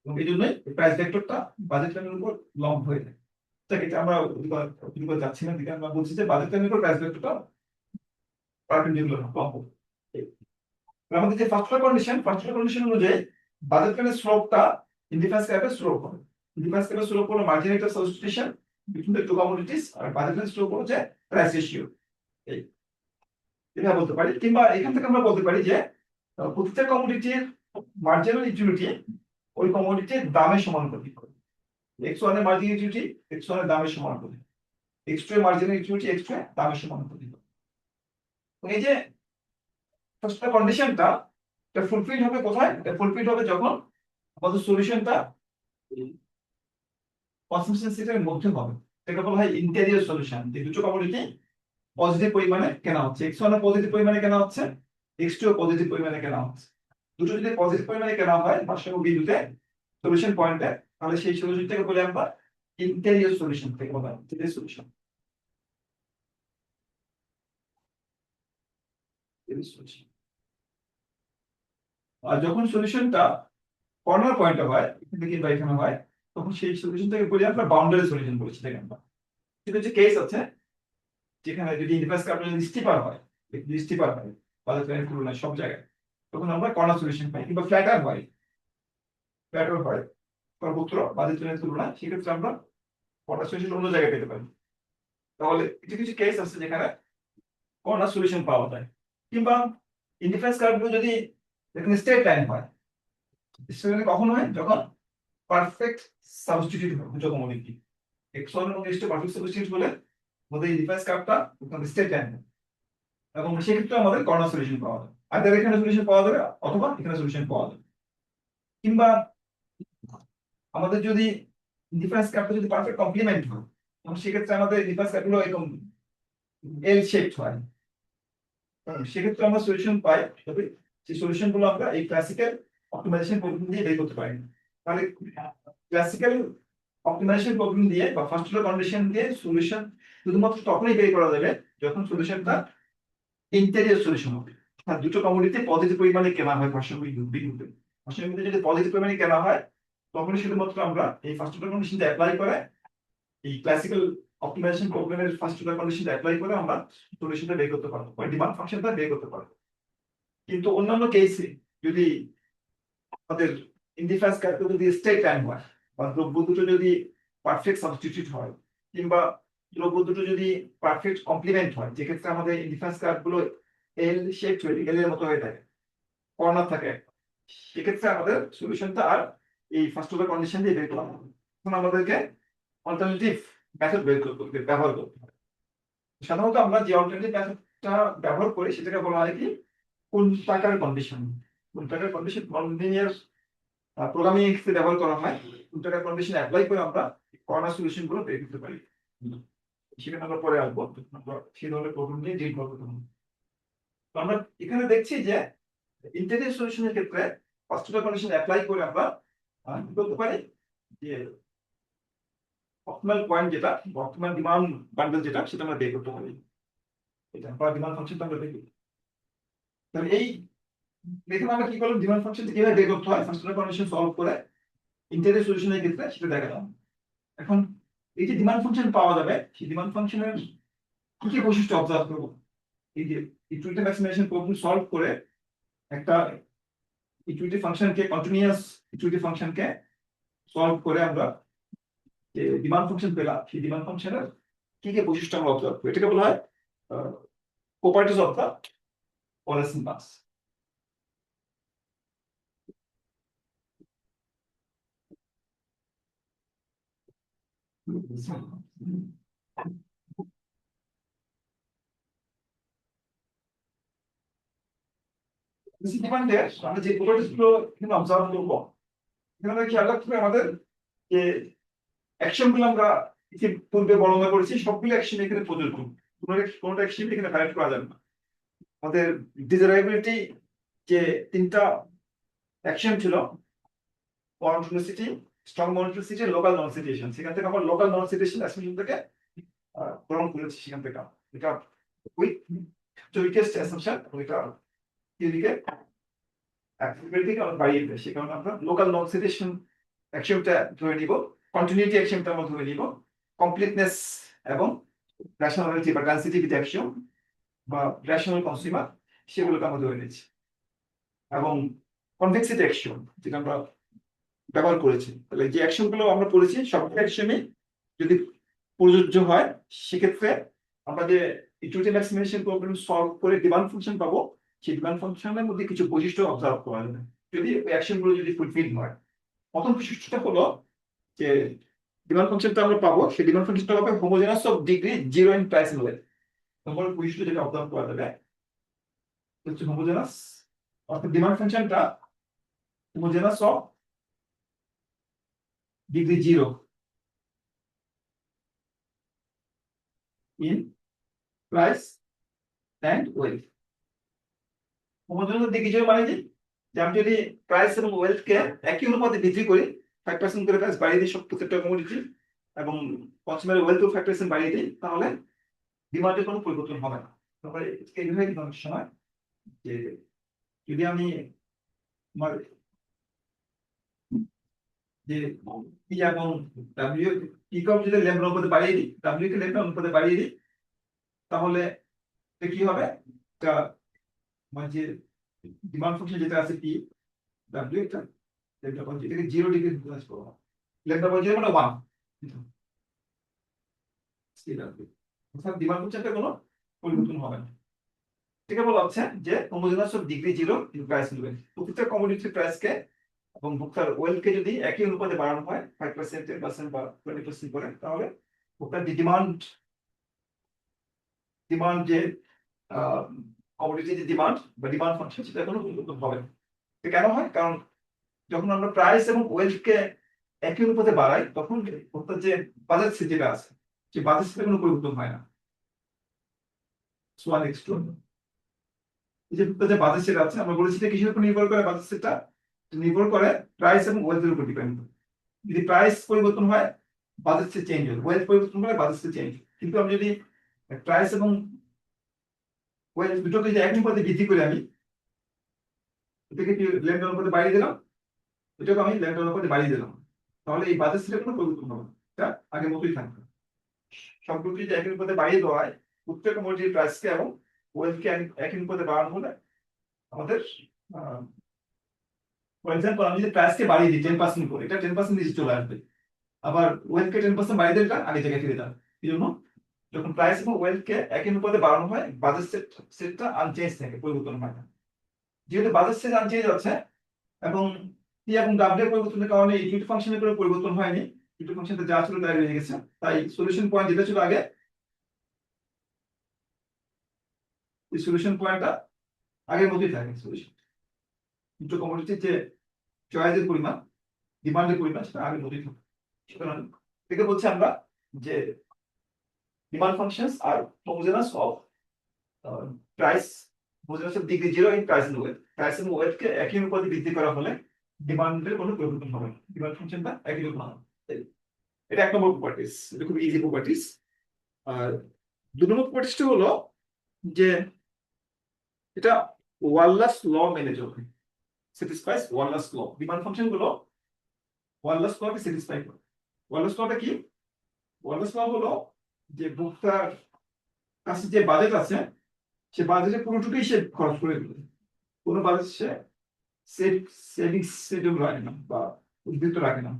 এবং এই জন্যই প্রাইস ভেক্টরটা বাজেট লাইনের উপর লম্ব হয়ে যায়। এটা আমরা ওদিকে যাচ্ছি না, দিকে আমরা বলছি যে বাজেট লাইনের উপর প্রাইস ভেক্টরটা পারপেন্ডিকুলার লম্ব। আমাদের যে ফার্স্ট কন্ডিশন অনুযায়ী বাজেট লাইনের স্লোপটা ইনডিফারেন্স কার্ভের স্লোপ হবে। ইনডিফারেন্স কার্ভের স্লোপ হলো marginal substitution between the two commodities, আর বাজেট লাইনের স্লোপ হচ্ছে প্রাইস রেশিও। এটা বলতে পারি, কিংবা এখান থেকে আমরা বলতে পারি যে প্রত্যেকটা কমোডিটির মার্জিনাল ইউটিলিটি ওই কমোডিটির দামের সমানুপাতিক করে। x1 এর মার্জিনাল ইউটিলিটি x1 এর দামের সমানুপাতিক, x2 এর মার্জিনাল ইউটিলিটি x2 এর দামের সমানুপাতিক। এই যে ফার্স্ট কন্ডিশনটা, এটা ফুলফিল হবে কোথায়? এটা ফুলফিল হবে যখন আমাদের সলিউশনটা কনসিস্টেন্সিটার মধ্যে হবে। এটা বলা হয় ইন্টেরিয়র সলিউশন। যে দুটো কমোডিটি পজিটিভ পরিমাণে কেনা হচ্ছে, x1 এ পজিটিভ পরিমাণে কেনা হচ্ছে, x2 এ পজিটিভ পরিমাণে কেনা হচ্ছে। দুটো যদি পজিটিভ পরিমাণে কেনা হয় পার্শ্ববর্তী বিন্দুতে সলিউশন পয়েন্টে, তাহলে সেই সলিউশনটাকে বলে আমরা ইন্টেরিয়র সলিউশন থেকে বলা হয় ইন্টেরিয়র সলিউশন। আর যখন সলিউশনটা কর্নার পয়েন্টে হয়, এখানে কিংবা এখানে হয়, তখন সেই সলিউশনটাকে বলি আমরা বাউন্ডারি সলিউশন বলছি। দেখেন আমরা কিন্তু যে কেস আছে যেখানে যদি ইনভার্স কার্ভ যদি স্টিপার হয়, স্টিপার হয় বাজার লাইনের তুলনায় সব জায়গায়, তখন আমরা কর্নার সলিউশন পাই। কিংবা ফ্ল্যাটার হয়, ফ্ল্যাটার হয় সর্বত্র বাজার লাইনের তুলনায়, সেক্ষেত্রে আমরা কর্নার সলিউশন অন্য জায়গায় পেতে পারি। তাহলে কিছু কিছু কেস আছে যেখানে কর্নার সলিউশন পাওয়া যায়। কিংবা ইনডিফারেন্স কার্ভগুলো যদি এখানে স্ট্রেট লাইন হয়, স্ট্রেট লাইন কখন হয়? যখন পারফেক্ট সাবস্টিটিউট হয় দুটো কমোডিটি, x1 এবং x2 পারফেক্ট সাবস্টিটিউট হলে আমাদের এই ডিফারেন্স কার্ভটা স্ট্রেট লাইন হয়, এবং সেক্ষেত্রে আমাদের কর্নার সলিউশন পাওয়া যায়। আইদার এখানে সলিউশন পাওয়া যাবে অথবা এখানে সলিউশন পাওয়া যাবে। কিংবা আমাদের যদি ডিফারেন্স কার্ভটা যদি পারফেক্ট কমপ্লিমেন্ট হয়, তখন সেক্ষেত্রে আমাদের ডিফারেন্স কার্ভগুলো এরকম এল শেপড হয়। সেক্ষেত্রে আমরা সলিউশন পাই, তবে সেই সলিউশন গুলো আমরা এই ক্লাসিক্যাল অপটিমাইজেশন প্রবলেম দিয়ে বের করতে পারি। তাহলে ক্লাসিক্যাল অপটিমাইজেশন প্রবলেম দিয়ে বা ফার্স্ট অর্ডার কন্ডিশন দিয়ে সলিউশন শুধুমাত্র তখনই বের করা যাবে যখন সলিউশনটা ইন্টেরিয়র সলিউশন হবে। আর দুটো কমোডিটি পজিটিভ পরিমাণে কেনা হয় পার্শ্ববর্তী বিন্দুতে, পার্শ্ববর্তী বিন্দুতে যদি পজিটিভ পরিমাণে কেনা হয়, তখনই শুধুমাত্র আমরা এই ফার্স্ট অর্ডার কন্ডিশনটা অ্যাপ্লাই করে এই ক্লাসিক্যাল অপটিমাইজেশন প্রবলেমের ফার্স্ট অর্ডার কন্ডিশনটা অ্যাপ্লাই করে আমরা সলিউশনটা বের করতে পারবো, বা ডিমান্ড ফাংশনটা বের করতে পারবো। কিন্তু অন্যান্য কেসে যদি আমাদের ইনডিফারেন্স কার্ভটা যদি স্ট্রেট লাইন হয়, বা দ্রব্য দুটো যদি পারফেক্ট সাবস্টিটিউট হয়, কিংবা দ্রব্য দুটো যদি পারফেক্ট কমপ্লিমেন্ট হয়, যেক্ষেত্রে আমাদের ইনডিফারেন্স কার্ভগুলো এল শেপ হয়ে এল এর মতো হয়ে থাকে, কর্নার থাকে, সেক্ষেত্রে আমাদের সলিউশনটা আর এই ফার্স্ট অর্ডার কন্ডিশন দিয়ে বের করা হবে। এখন আমাদেরকে অল্টারনেটিভ মেথড ব্যবহার করতে হবে। সাধারণত আমরা যে অল্টারনেটিভ মেথডটা ব্যবহার করি সেটাকে বলা হয় কি কোন টাকার কন্ডিশন। কোন টাকার কন্ডিশন নন লিনিয়ার প্রোগ্রামিং এ ব্যবহার করা হয়। দুটাকা কন্ডিশন অ্যাপ্লাই করে আমরা কর্নার সলিউশন গুলো বের করতে পারি। সেখানে আমরা পরে আসবো, আমরা সেই ধরনের প্রবলেম নিয়ে ডিল করবো তখন। তো আমরা এখানে দেখছি যে ইন্টিগ্রাল সলিউশনের ক্ষেত্রে ফার্স্ট অর্ডার কন্ডিশন অ্যাপ্লাই করে আমরা কি করতে পারি যে অপটিমাল পয়েন্ট যেটা, অপটিমাল ডিমান্ড বান্ডেল যেটা, সেটা আমরা বের করতে পারি। এটা বা ডিমান্ড ফাংশনটা আমরা বের করি। তাহলে এই দেখুন আমরা কি করলাম, ডিমান্ড ফাংশন কিভাবে বের করতে হয় ফার্স্ট অর্ডার কন্ডিশন সলভ করে ইন্টিগ্রাল সলিউশনের ক্ষেত্রে সেটা দেখালাম। এখন এই যে ডিমান্ড ফাংশন পাওয়া যাবে, সেই ডিমান্ড ফাংশনের কি কি বৈশিষ্ট্য অবজার্ভ করবো। এই যে ইকুইটি ম্যাক্সিমাইজেশন প্রবলেম সলভ করে একটা ইকুইটি ফাংশনকে, কন্টিনিউয়াস ইকুইটি ফাংশনকে সলভ করে আমরা যে ডিমান্ড ফাংশন পেলাম, সেই ডিমান্ড ফাংশনের কি কি বৈশিষ্ট্য আমরা অবজার্ভ করি, এটাকে বলা হয় প্রপার্টিজ অফ দ্য ওয়ালেস মাস। ডিমান্ডের আমরা যে প্রপার্টিজ গুলো এখানে অবজার্ভ করবো, এখানে আমরা খেয়াল রাখতে হবে আমাদের যে অ্যাকশন গুলো আমরা পূর্বে বর্ণনা করেছি, সবগুলো অ্যাকশন এখানে প্রযোজ্য, কোনোটা অ্যাকশন এখানে ভায়োলেট করা যাবে না। আমাদের ডিজায়ারেবিলিটি যে তিনটা অ্যাকশন ছিল, মনোটোনিসিটি, স্ট্রং মনোটোনিসিটি, লোকাল নন সিচুয়েশন, সেখান থেকে আমরা লোকাল নন সিচুয়েশন অ্যাসাম্পশন থেকে গ্রহণ করেছি। সেখান থেকে এটা উইকেস্ট অ্যাসাম্পশন, এটা এদিকে অ্যাক্টিভিটি আমরা বাড়িয়ে দেয়, সে কারণে আমরা লোকাল নন সিচুয়েশন অ্যাকশনটা ধরে নিব, কন্টিনিউটি অ্যাকশনটা আমরা ধরে নিব, কমপ্লিটনেস এবং রেশনালিটি বা ট্রান্সিটিভিটি অ্যাকশন বা রেশনাল কনজিউমার, সেগুলোকে আমরা ধরে নিচ্ছি। এবং কনভেক্সিটি অ্যাকশন যেটা আমরা ব্যবহার করেছি, তাহলে যে অ্যাকশন গুলো আমরা পড়েছি সব অ্যাকশনে যদি প্রযোজ্য হয়, সেক্ষেত্রে আমরা যে ইকুইটি ম্যাক্সিমাইজেশন প্রবলেম সলভ করে ডিমান্ড ফাংশন পাবো, সেই ডিমান্ড ফাংশনের মধ্যে কিছু বৈশিষ্ট্য অবজার্ভ করা যাবে যদি ওই অ্যাকশন গুলো যদি ফুলফিল হয়। প্রথম বৈশিষ্ট্যটা হলো যে ডিমান্ড ফাংশনটা আমরা পাবো, সেই ডিমান্ড ফাংশনটা হবে homogeneous of degree zero in price level. Number বৈশিষ্ট্য যেটা অবজার্ভ করা যাবে হচ্ছে হোমোজেনাস, অর্থাৎ ডিমান্ড ফাংশনটা homogeneous of degree zero in price and wealth। Homogeneous degree zero মানে কি, যে আমি যদি প্রাইস এবং ওয়েলথ কে একই অনুপাতে বৃদ্ধি করি, 5% করে প্রাইস বাড়িয়ে দিই সব প্রত্যেকটা কমোডিটি, এবং কনজিউমার ওয়েলথ 5% বাড়িয়ে দিই, তাহলে ডিমান্ডের কোনো পরিবর্তন হবে না। তারপরে এইভাবে কিন্তু অনেক সময় যে যদি আমি আমার যে পি এবং ডাব্লিউ, পি কম যদি ল্যাম্বডা অনুপাতে বাড়িয়ে দিই, ডাব্লিউ কে ল্যাম্বডা অনুপাতে বাড়িয়ে দিই, তাহলে কি হবে, এটা মানে যে ডিমান্ড ফাংশন যেটা আছে পি ডাব্লিউ, এটা ল্যাম্বডা বাই এটাকে 0 ডিগ্রি ইনফ্লুয়েন্স করব, ল্যাম্বডা বাই 0 মানে 1, অর্থাৎ ডিমান্ড ফাংশনটা কোনো পরিবর্তন হবে না। ঠিক আছে, বলা হচ্ছে যে homogeneous of degree 0 in price level, প্রত্যেকটা কমোডিটির প্রাইসকে এবং ভোক্তার ওয়েলথকে যদি একই অনুপাতে বাড়ানো হয় 5%, 10% বা 20% করে, তাহলে ভোক্তার যে ডিমান্ড যে কমোডিটি যে ডিমান্ড বা ডিমান্ড ফাংশন, সেটা কোনো পরিবর্তন হবে না। কেন হয়, কারণ যখন আমরা প্রাইস এবং ওয়েলথকে একই অনুপাতে বাড়াই, তখন ভোক্তার যে বাজেট যেটা আছে, সেই বাজেট কোনো পরিবর্তন হয় না। সোয়ান এক্স টু, এই যে ভোক্তার যে বাজেট সেটা আছে, আমরা বলেছি যে কিসের উপর নির্ভর করে বাজেট সেটটা, নির্ভর করে প্রাইস এবং ওয়েলথের উপর ডিপেন্ড করে। যদি প্রাইস পরিবর্তন হয়, বাজেট সে চেঞ্জ হবে, ওয়েলথ পরিবর্তন হলে বাজেট সে চেঞ্জ। কিন্তু আমি যদি প্রাইস এবং ওয়েলথ দুটোকে যদি একই অনুপাতে বৃদ্ধি করে, আমি এটাকে কি ল্যাম্বডা অনুপাতে বাড়িয়ে দিলাম, এটাকে আমি ল্যাম্বডা অনুপাতে বাড়িয়ে দিলাম, তাহলে এই বাজেট সেটের কোনো পরিবর্তন হবে না, এটা আগের মতোই থাকবে। সবগুলো যদি একই অনুপাতে বাড়িয়ে দেওয়া হয়, প্রত্যেক কমোডিটির প্রাইসকে এবং ওয়েলথকে একই অনুপাতে বাড়ানো হলে আমাদের ফর এক্সাম্পল আমি যদি প্রাইসকে বাড়িয়ে দিই 10% করে, এটা 10% নিচে চলে আসবে, আবার ওয়েলথকে 10% বাড়িয়ে দিলে এটা আগে জায়গায় ফিরে যাবে। এই জন্য যখন প্রাইস এবং ওয়েলথকে একই অনুপাতে বাড়ানো হয়, বাজেট সেটটা আনচেঞ্জ থাকে, পরিবর্তন হয় না। যেহেতু বাজেট সেট আনচেঞ্জ আছে এবং পি এবং ডাব্লিউ পরিবর্তনের কারণে ইকুইটি ফাংশনের কোনো পরিবর্তন হয়নি, ইকুইটি ফাংশনটা যা ছিল তাই রয়ে গেছে, তাই সলিউশন পয়েন্ট যেটা ছিল আগে, এই সলিউশন পয়েন্টটা আগের মতোই থাকে। সলিউশন দুটো কমোডিটির যে চয়েসের পরিমাণ, ডিমান্ডের পরিমাণ সেটা আগে বলি। সুতরাং থেকে বলছি আমরা যে ডিমান্ড ফাংশনস আর homogeneous of price, homogeneous of degree zero in price and wealth. Price and wealth কে একই অনুপাতে বৃদ্ধি করা হলে ডিমান্ডের কোনো পরিবর্তন হবে না, ডিমান্ড ফাংশনটা একই রকম হবে। এটা এক নম্বর প্রপার্টিস, এটা খুব ইজি প্রপার্টিস। আর দুই নম্বর প্রপার্টিসটা হলো যে এটা ওয়াল্লাস ল মেনে চলে, স্যাটিসফাইস ওয়াল্লাস ল। ডিমান্ড ফাংশন গুলো ওয়াল্লাস লকে স্যাটিসফাই করে। ওয়াল্লাস লটা কি? ওয়াল্লাস ল হলো যে ভোক্তার কাছে যে বাজেট আছে সে বাজেটের পুরোটুকুই সে খরচ করে দিবে, কোনো বাজেট সে সেভিংস শিডিউল রাখে না বা উদ্বৃত্ত রাখে না।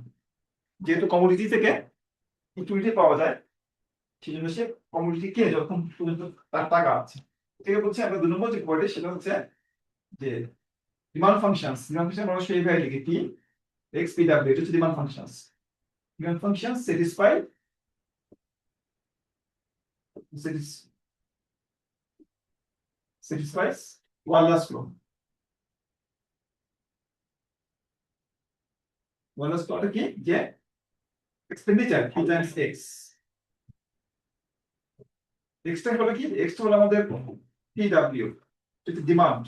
যেহেতু কমোডিটি থেকে ইকুইটি পাওয়া যায় সেই জন্য সে কমোডিটি কিনে যখন পর্যন্ত তার টাকা আছে। থেকে বলছে আমরা দুই নম্বর যে পয়েন্ট সেটা হচ্ছে যে ডিমান্ড ফাংশনস, ডিমান্ড ফাংশন আমরা সেইভাবে লিখি কি এক্স পি ডাব্লিউ, এটা হচ্ছে demand functions. Demand function satisfies Wallace law. Wallace law কি যে expenditure p Times x, extra হলো কি, এক্সটা হলো আমাদের pw, এটা ডিমান্ড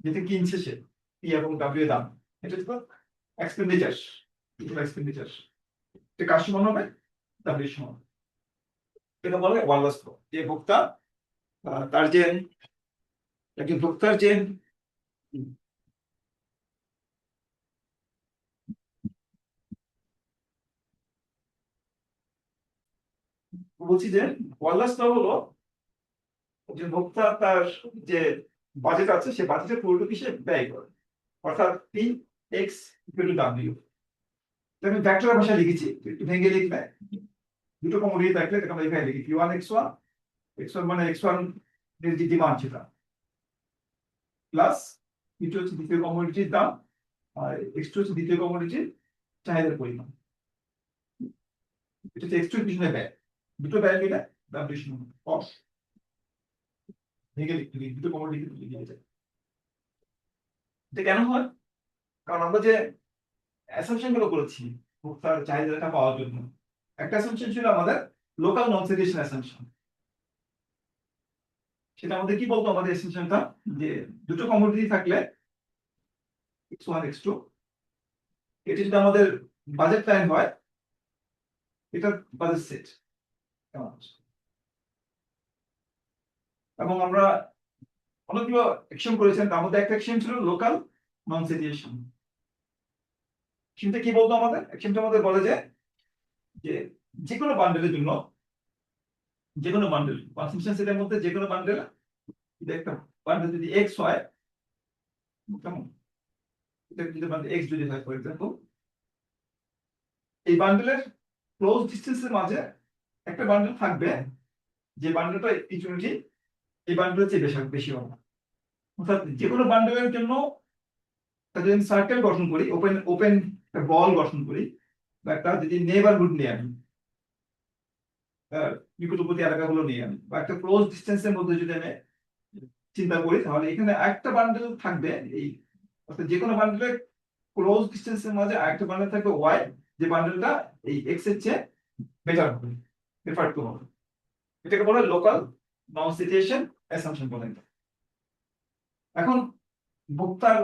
যেটা কিনছে সে, p এবং w এর দাম, এটা হচ্ছে এক্সপেন্ডিচার, এক্সপেন্ডিচার এটা কার সমান হবে? w সমান। এটা বলে ওয়াল্লাস ল, যে ভোক্তা তার যে একজন ভোক্তার যে বলছি যে ওয়াল্লাস ল হলো যে ভোক্তা তার যে বাজেট আছে সে বাজেটের পুরোটুকু সে ব্যয় করে, অর্থাৎ P x equal two W. আমি ভেক্টরের ভাষায় লিখেছি, একটু ভেঙে লিখবে। দুটো কমোডিটি থাকলে এটা আমরা এখানে লিখি P one X one, X one মানে এক্স ওয়ান এর যে ডিমান্ড সেটা, প্লাস পিটু হচ্ছে দ্বিতীয় কমোডিটির দাম, আর এক্স টু হচ্ছে দ্বিতীয় কমোডিটির চাহিদার পরিমাণ। এটা হচ্ছে এক্স টু পিছনে ব্যয়, দুটো ব্যয় মিলে ডাব্লিউ সমান কস। ভেঙে লিখতে দুটো কমোডিটি লিখে যায়। এটা কেন হয়? কারণ আমরা যে অ্যাসাম্পশন গুলো করেছি ভোক্তার চাহিদাটা পাওয়ার জন্য, একটা অ্যাসাম্পশন ছিল আমাদের লোকাল নন সেডিশন অ্যাসাম্পশন। সেটা আমাদের কি বলতো, আমাদের অ্যাসাম্পশনটা যে দুটো কমোডিটি থাকলে এক্স ওয়ান এক্স টু, এটি যদি আমাদের বাজেট লাইন হয় এটা বাজেট সেট। এবং আমরা অনেকগুলো অ্যাকশন করেছেন, তার মধ্যে একটা অ্যাকশন ছিল লোকাল নন সেডিশন। অ্যাকশনটা কি বলতো আমাদের? অ্যাকশনটা আমাদের বলে যে যে কোনো বান্ডেলের জন্য, যে কোনো বান্ডেল কনসাম্পশন সেটের মধ্যে যে কোনো বান্ডেল, এটা একটা বান্ডেল যদি এক্স হয়, কেমন এটা যদি বান্ডেল এক্স যদি হয় ফর এক্সাম্পল, এই বান্ডেলের ক্লোজ ডিসটেন্সের মাঝে একটা বান্ডেল থাকবে যে বান্ডেলটা ইকুইটি এই বান্ডেলের চেয়ে বেশি বেশি হবে। অর্থাৎ যে কোনো বান্ডেলের জন্য যদি আমি সার্কেল গঠন করি, ওপেন ওপেন একটা বল গঠন করি, বা একটা যদি নেইবারহুড নিয়ে আমি নিকটবর্তী এলাকাগুলো নিয়ে আমি, বা একটা ক্লোজ ডিস্টেন্সের মধ্যে যদি আমি চিন্তা করি, তাহলে এখানে একটা বান্ডেল থাকবে এই, অর্থাৎ যে কোনো বান্ডেলের ক্লোজ ডিস্টেন্সের মাঝে আরেকটা বান্ডেল থাকবে ওয়াই, যে বান্ডেলটা এই এক্স এর চেয়ে বেটার হবে, প্রেফার টু হবে। এটাকে বলে লোকাল নন সিচুয়েশন অ্যাসাম্পশন বলে। এখন ভোক্তার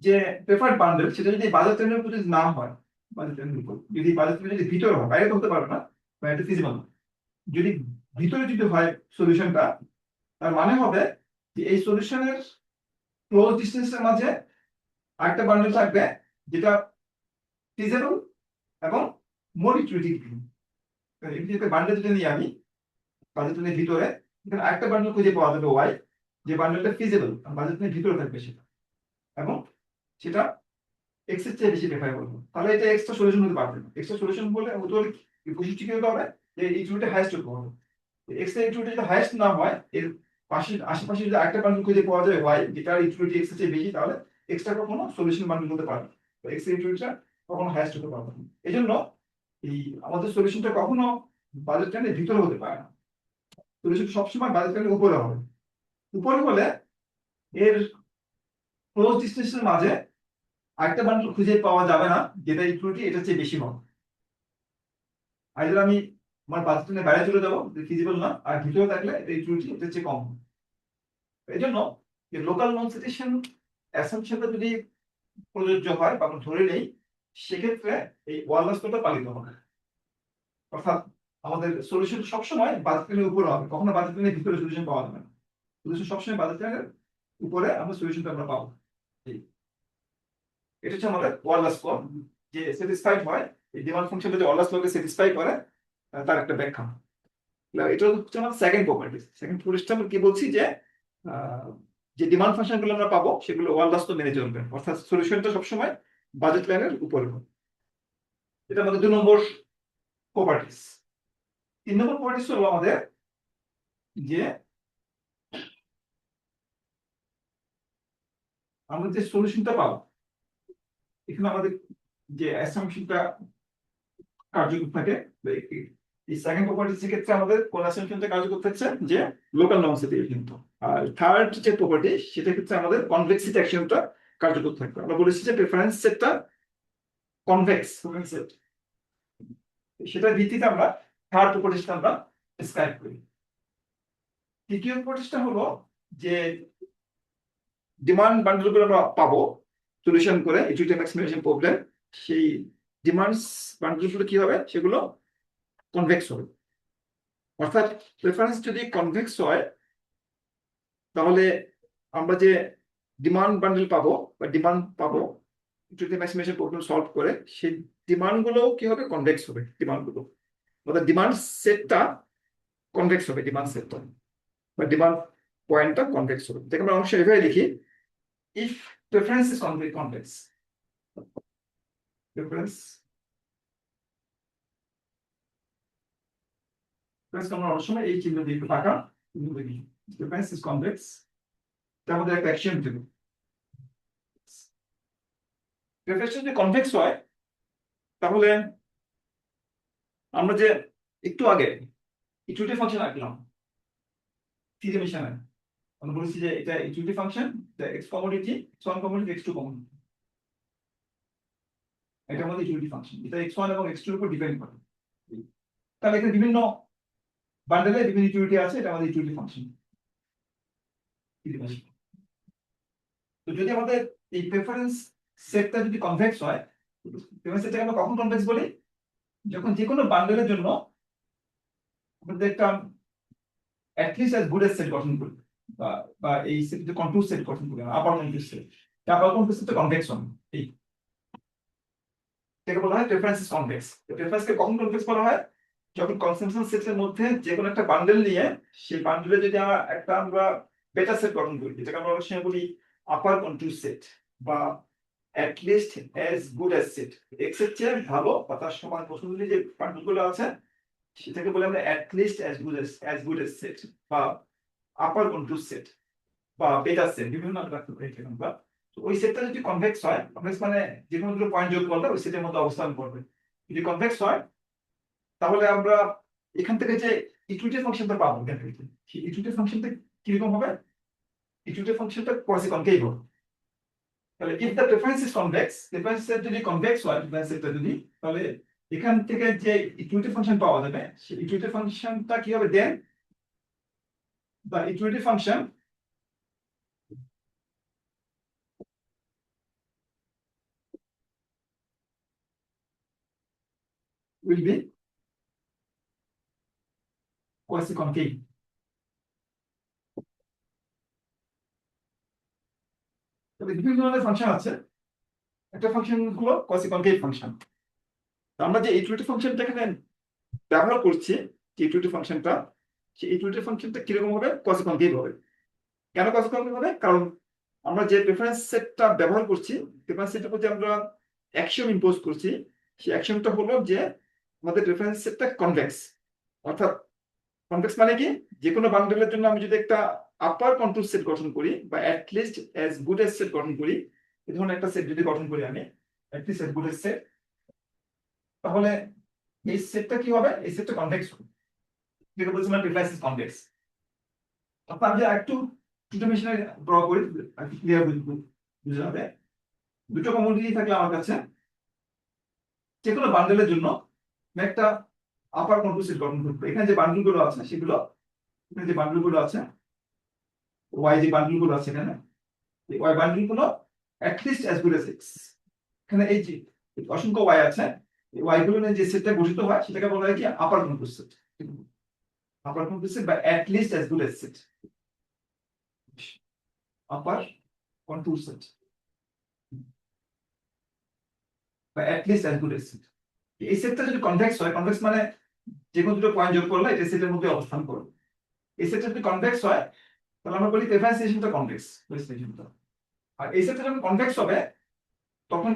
যে প্রেফার্ড বান্ডেল সেটা যদি বাজার ট্রেন্ডের উপর যদি না হয়, বাজার ট্রেন্ডের উপর যদি বাজার ট্রেন্ড যদি ভিতরে হয়, বাইরে তো হতে পারবে না বা এটা ফিজিবল না, যদি ভিতরে যদি হয় সলিউশনটা, তার মানে হবে যে এই সলিউশনের ক্লোজ ডিস্টেন্সের মাঝে আরেকটা বান্ডেল থাকবে যেটা ফিজিবল এবং মোর ইকুইটি। বান্ডেল যদি নিয়ে আমি বাজার ট্রেন্ডের ভিতরে, এখানে আরেকটা বান্ডেল খুঁজে পাওয়া যাবে ওয়াই, যে বান্ডেলটা ফিজিবল বাজার ট্রেন্ডের ভিতরে থাকবে সেটা, এবং সেটা এক্স এর চেয়ে বেশি প্রেফার করবো, তাহলে এটা এক্সট্রা সলিউশন হতে পারবে না। এক্সট্রা সলিউশন বলে ও তো বৈশিষ্ট্য কি হতে হবে যে ইকুইটি হাইয়েস্ট হতে হবে। এক্স এর ইকুইটি যদি হাইয়েস্ট না হয়, এর পাশে আশেপাশে যদি আরেকটা বান্ডেল খুঁজে পাওয়া যায় ওয়াই যেটার ইকুইটি এক্স এর চেয়ে বেশি, তাহলে এক্সট্রা কখনো সলিউশন বান্ডেল হতে পারবে না, এক্স এর ইকুইটিটা কখনো হাইয়েস্ট হতে পারবে না। এই জন্য এই আমাদের সলিউশনটা কখনো বাজেট লাইনের ভিতরে হতে পারে না, সলিউশন সবসময় বাজেট লাইনের উপরে হবে। উপরে হলে এর ক্লোজ ডিস্টেন্সের মাঝে আরেকটা বান্ডেল খুঁজে পাওয়া যাবে না যেটা ইকুইটি এটা চেয়ে বেশি হবে। আইদার আমি আমার বাজেট নিয়ে বাইরে চলে যাবো, ফিজিবল না, আর ভিতরে থাকলে এটা ইকুইটি এটা চেয়ে কম। এই জন্য যে লোকাল নন সিটেশন অ্যাসাম্পশনটা যদি প্রযোজ্য হয় বা আমরা ধরে নেই, সেক্ষেত্রে এই ওয়ারলেস লটা পালিত হবে। অর্থাৎ আমাদের সলিউশন সবসময় বাজেট লাইনের উপরে হবে, কখনো বাজেট লাইনের ভিতরে সলিউশন পাওয়া যাবে না। সলিউশন সবসময় বাজেট লাইনের উপরে আমরা সলিউশনটা আমরা পাবো। এটা হচ্ছে আমাদের ওয়ারলেস ল, যে স্যাটিসফাইড হয় এই ডিমান্ড ফাংশন যদি ওয়ারলেস লকে স্যাটিসফাই করে, তার একটা ব্যাখ্যা। এটা হচ্ছে আমার সেকেন্ড প্রপার্টি। সেকেন্ড প্রপার্টিটা আমরা কি বলছি, যে যে ডিমান্ড ফাংশন গুলো আমরা পাবো সেগুলো ওয়ারলেস ল মেনে চলবে, অর্থাৎ সলিউশনটা সবসময় বাজেট লাইনের উপরে হবে। এটা আমাদের 2 নম্বর প্রপার্টিস। 3 নম্বর প্রপার্টিস হলো আমাদের যে আমরা যে সলিউশনটা পাবো এখানে আমাদের যে অ্যাসাম্পশনটা কার্যকর থাকে। এই সেকেন্ড প্রপার্টির ক্ষেত্রে আমাদের কোন অ্যাসাম্পশনটা কার্যকর থাকছে, যে লোকাল নর্ম সেট। আর থার্ড যে প্রপার্টি সেটা ক্ষেত্রে আমাদের কনভেক্সিটি অ্যাকশনটা কার্যকর থাকবে। আমরা বলেছি যে প্রেফারেন্স সেটটা কনভেক্স সেট, সেটার ভিত্তিতে আমরা থার্ড প্রপার্টিটা আমরা ডেসক্রাইব করি। তৃতীয় প্রপার্টিটা হলো যে ডিমান্ড বান্ডেলগুলো আমরা পাবো সলিউশন করে ইকুইটি ম্যাক্সিমাইজেশন প্রবলেম, সেই ডিমান্ডস বান্ডেলগুলো কি হবে, সেগুলো কনভেক্স হবে। অর্থাৎ প্রেফারেন্স যদি কনভেক্স হয় তাহলে আমরা যে ডিমান্ড বান্ডেল পাবো বা ডিমান্ড পাবো ইকুইটি ম্যাক্সিমাইজেশন প্রবলেম সলভ করে, সেই ডিমান্ড গুলো কি হবে, কনভেক্স হবে। ডিমান্ড গুলো অর্থাৎ ডিমান্ড সেটটা কনভেক্স হবে, ডিমান্ড সেটটা বা ডিমান্ড পয়েন্টটা কনভেক্স হবে। দেখে আমরা অংশ এভাবে লিখি, if preference is convex, preference আমরা অনেক সময় এই চিহ্ন দিয়ে টাকা প্রেফারেন্স ইজ কনভেক্স, এটা আমাদের একটা অ্যাকশন দেব। প্রেফারেন্স যদি কনভেক্স হয় তাহলে আমরা যে একটু আগে ইকুইটি ফাংশন আঁকলাম থ্রি ডাইমেনশনে, আমরা বলেছি যে এটা equity function, x commodity, x1 commodity, x2 commodity, এটা আমাদের ইকুইটি ফাংশন, এটা x1 এবং x2 এর উপর ডিপেন্ড করে। তাহলে এখানে বিভিন্ন বান্ডেলে বিভিন্ন ইকুইটি আছে, এটা আমাদের ইকুইটি ফাংশন। তো যদি আমাদের এই প্রেফারেন্স সেটটা যদি কনভেক্স হয়, প্রেফারেন্স সেটটাকে আমরা কখন কনভেক্স বলি, যখন যে কোনো বান্ডেলের জন্য আমাদের একটা at least as good S set গঠন করি, বা এই সেট যে কন্ট্রোল সেট গঠন করি, আপার কন্ট্রোল সেট, আপার কন্ট্রোল সেটটা কনভেক্স হবে। এই এটাকে বলা হয় প্রেফারেন্স ইজ কনভেক্স। প্রেফারেন্সকে কখন কনভেক্স বলা হয়, যখন কনসেনসাস সেটের মধ্যে যে কোনো একটা বান্ডেল নিয়ে সেই বান্ডেলে যদি আমরা বেটা সেট গঠন করি, যেটাকে আমরা অনেক সময় বলি আপার কন্ট্রোল সেট, বা at least as good as set, x এর চেয়ে ভালো বা তার সমান পছন্দের যে বান্ডেলগুলো আছে সেটাকে বলে আমরা at least as good as set, বা আপার কন্ট্রোল সেট, বা বেটা সেট, বিভিন্ন নাম রাখতে পারি আমরা। তো ওই সেটটা যদি কনভেক্স হয়, কনভেক্স মানে যে কোনো দুটো পয়েন্ট যোগ করলে ওই সেটের মধ্যে অবস্থান করবে। যদি কনভেক্স হয় তাহলে আমরা এখান থেকে যে ইকুইটি ফাংশনটা পাবো, এখান থেকে সেই ইকুইটি ফাংশনটা কিরকম হবে, ইকুইটি ফাংশনটা কোয়াসি কনকেভ হবে। তাহলে if the preference is convex, preference যদি কনভেক্স হয়, preference সেটটা যদি, তাহলে এখান থেকে যে ইকুইটি ফাংশন পাওয়া যাবে সেই ইকুইটি ফাংশনটা কি হবে, দেন the equity function will be quasi concave। তবে বিভিন্ন ধরনের ফাংশন আছে, একটা ফাংশন হলো quasi concave ফাংশন। আমরা যে ইকুইটি ফাংশনটা এখানে ব্যবহার করছি, যে ইকুইটি ফাংশনটা, সেই ইকুইটি ফাংশনটা কিরকম হবে, quasi concave হবে। কেন quasi concave হবে, কারণ আমরা যে প্রেফারেন্স সেটটা ব্যবহার করছি, প্রেফারেন্স সেটের প্রতি আমরা অ্যাকশন ইম্পোজ করছি, সেই অ্যাকশনটা হলো যে আমাদের প্রেফারেন্স সেটটা কনভেক্স। অর্থাৎ কনভেক্স মানে কি, যে কোনো বান্ডেলের জন্য আমি যদি একটা আপার কন্ট্রোল সেট গঠন করি, বা at least as good S set গঠন করি, এই ধরনের একটা সেট যদি গঠন করি আমি, at least as good S set, তাহলে এই সেটটা কি হবে, এই সেটটা কনভেক্স হবে। যেটা বলছিলাম প্রেফারেন্স ইজ কনভেক্স। অর্থাৎ আমি একটু টু ডাইমেনশনাল ড্র করি, ক্লিয়ার বুঝে যাবে। দুটো কমোডিটি থাকলে আমার কাছে যে কোনো বান্ডেলের জন্য আমি একটা আপার কন্ট্রোল সেট গঠন করবো। এখানে যে বান্ডেল গুলো আছে সেগুলো, এখানে যে বান্ডেল গুলো আছে, ওয়াই যে বান্ডেল গুলো আছে এখানে, এই ওয়াই বান্ডেল গুলো at least as good as x. এখানে এই যে অসংখ্য ওয়াই আছে, এই ওয়াই গুলো নিয়ে যে সেটটা গঠিত হয় সেটাকে বলা হয় কি upper control set. Upper control set বা at least as good as set, upper control set বা at least as good as set. এই সেটটা যদি কনভেক্স হয়, কনভেক্স মানে যে কোনো দুটো পয়েন্ট যোগ করলে এটা সেটের মধ্যে অবস্থান করবে। এই সেটটা যদি কনভেক্স হয় তাহলে আমরা বলি প্রেফারেন্স রিলেশনটা কনভেক্স রিলেশনটা। আর এই সেটটা যখন কনভেক্স হবে তখন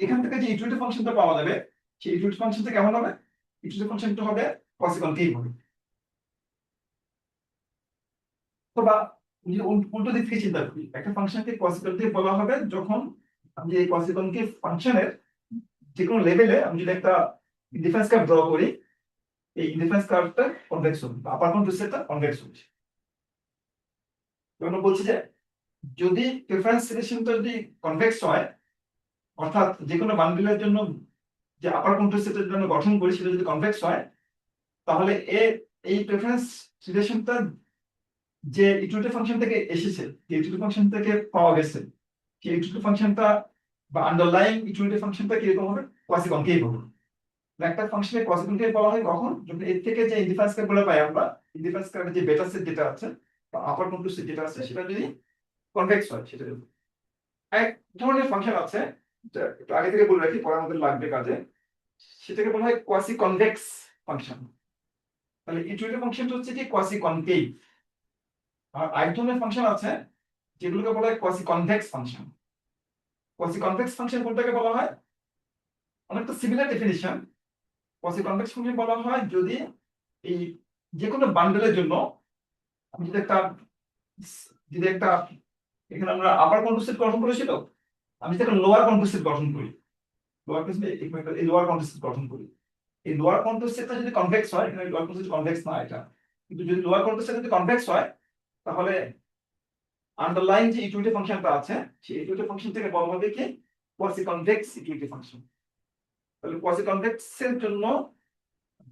এখান থেকে যে ইউটিলিটি ফাংশনটা পাওয়া যাবে সেই ইউটিলিটি ফাংশনটা কেমন হবে? ইউটিলিটি ফাংশনটা হবে কোয়াসিকনকেভ হবে। অথবা যদি উল্টো দিক থেকে চিন্তা করি, একটা ফাংশনকে কোয়াসিকনকেভ বলা হবে যখন আমি এই কোয়াসিকনকেভ ফাংশনের যে কোনো লেভেলে আমি যদি একটা ডিফারেন্স কার্ভ ড্র করি, এই ডিফারেন্স কার্ভটা কনভেক্স হবে, আপার কন্ট্রোল সেটটা কনভেক্স হবে। যেমন বলছি যে যদি প্রেফারেন্স রিলেশনটা যদি কনভেক্স হয়, অর্থাৎ যে কোনো বান্ডেলের জন্য যে আপার কন্ট্রোল সেটের জন্য গঠন করি সেটা যদি কনভেক্স হয়, তাহলে এই প্রেফারেন্স রিলেশনটা যে ইউটিলিটি ফাংশন থেকে এসেছে, যে ইউটিলিটি ফাংশন থেকে পাওয়া গেছে, সেই ইউটিলিটি ফাংশনটা বা আন্ডারলাইং ইউটিলিটি ফাংশনটা কিরকম হবে? কোয়াসিকনকেভ হবে। একটা ফাংশনের কোয়াসিকনকেভ বলা হয় কখন? যখন এর থেকে যে ইনডিফারেন্স কার্ভগুলো পাই আমরা, ইনডিফারেন্স কার্ভের যে বেটা সেট যেটা আছে বা আপার কন্ট্রোল সেট যেটা আছে সেটা যদি কনভেক্স হয়, সেটা এক ধরনের ফাংশন আছে যেটা একটু আগে থেকে বলে রাখি, পরে আমাদের লাগবে কাজে। সেটাকে বলা হয় কোয়াসি কনভেক্স ফাংশন। তাহলে ইউটিলিটি ফাংশনটা হচ্ছে কি কোয়াসি কনকেভ। আর আরেক ধরনের ফাংশন আছে যেগুলোকে বলা হয় quasi convex function. Quasi convex function কোনটাকে বলা হয়? অনেকটা similar definition. Quasi convex function বলা হয় যদি এই যে কোনো বান্ডেলের জন্য আমি যদি একটা এখানে আমরা আপার কন্ট্রোল সেট গঠন করেছিল, আমি যদি একটা লোয়ার কন্ট্রোল সেট গঠন করি, লোয়ার এই লোয়ার কন্ট্রোল সেট গঠন করি, এই লোয়ার কন্ট্রোল সেটটা যদি কনভেক্স হয়, এখানে লোয়ার কন্ট্রোল সেট কনভেক্স না এটা, কিন্তু যদি লোয়ার কন্ট্রোল সেট যদি কনভেক্স হয় তাহলে আন্ডারলাইন যে ইউটিলিটি ফাংশনটা আছে সেই ইউটিলিটি ফাংশন থেকে বলা হবে কি কোয়াসি কনভেক্স ইউটিলিটি ফাংশন। তাহলে কোয়াসি কনভেক্সের জন্য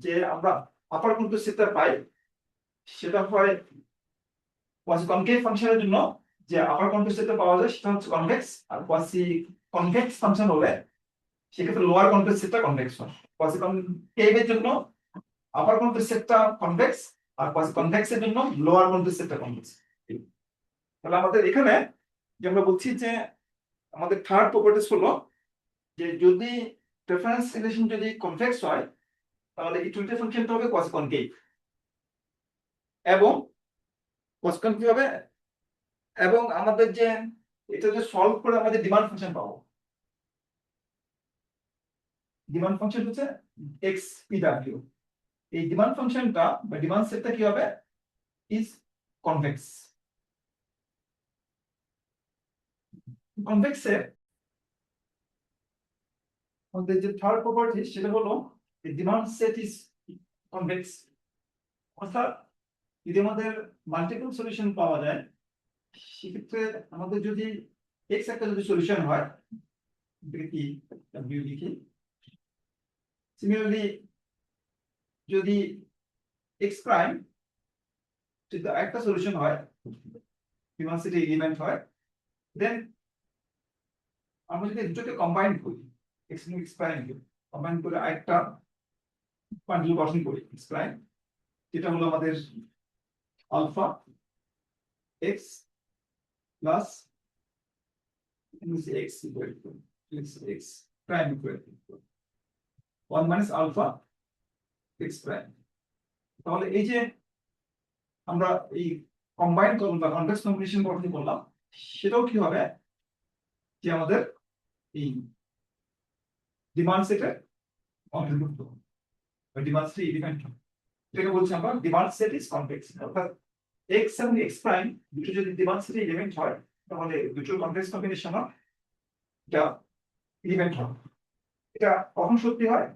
যে আমরা আপার কন্ট্রোল সেটটা পাই সেটা হয় কোয়াসি কনকেভ ফাংশনের জন্য যে আপার কন্ট্রোল সেটটা পাওয়া যায় সেটা হচ্ছে কনভেক্স। আর কোয়াসি কনভেক্স ফাংশন হলে সেক্ষেত্রে লোয়ার কন্ট্রোল সেটটা কনভেক্স হয়। কোয়াসি কনকেভের জন্য আপার কন্ট্রোল সেটটা কনভেক্স, আর কোয়াসি কনভেক্সের জন্য লোয়ার কন্ট্রোল সেটটা কনভেক্স। তাহলে আমাদের এখানে যে আমরা বলছি যে আমাদের থার্ড প্রপার্টিস হলো যে যদি প্রেফারেন্স রিলেশন যদি কনভেক্স হয় তাহলে ইউটিলিটি ফাংশনটা হবে কোয়াসি কনকেভ এবং কোয়াসি কনকেভ হবে। এবং আমাদের যে এটা যে সলভ করে আমাদের ডিমান্ড ফাংশন পাবো, ডিমান্ড ফাংশন হচ্ছে এক্স পি ডাব্লিউ। এই ডিমান্ড ফাংশনটা বা ডিমান্ড সেটটা কি হবে? Is convex. কনভেক্সের আমাদের যে থার্ড প্রপার্টি সেটা হলো ডিমান্ড সেট ইজ কনভেক্স। অর্থাৎ যদি আমাদের মাল্টিপল সলিউশন পাওয়া যায় সেক্ষেত্রে আমাদের যদি এক্স একটা যদি সলিউশন হয়, কি ডাব্লিউ লিখি, সিমিলারলি যদি এক্স প্রাইম যদি একটা সলিউশন হয়, ডিমান্ড সেটে এলিমেন্ট হয়, দেন আমরা যদি দুটোকে কম্বাইন করি, এক্স এবং এক্স প্রাইম কম্বাইন করে আরেকটা বান্ডেল গঠন করি এক্স প্রাইম, যেটা হলো আমাদের alpha X plus X equal to X prime equal to 1 minus alpha X prime. তাহলে এই যে আমরা এই কম্বাইন করলাম বা কনভেক্স কম্বিনেশন গঠন করলাম, সেটাও কি হবে যে আমাদের এই ডিমান্ড সেটে অন্তর্ভুক্ত হবে, ডিমান্ড সেট এলিমেন্ট হবে। এটাকে বলছি আমরা ডিমান্ড সেট ইজ কনভেক্স। অর্থাৎ এক্স এবং এক্স প্রাইম দুটো যদি ডিমান্ড সেটে এলিমেন্ট হয় তাহলে দুটো কনভেক্স কম্বিনেশন এটা এলিমেন্ট হবে। এটা কখন সত্যি হয়?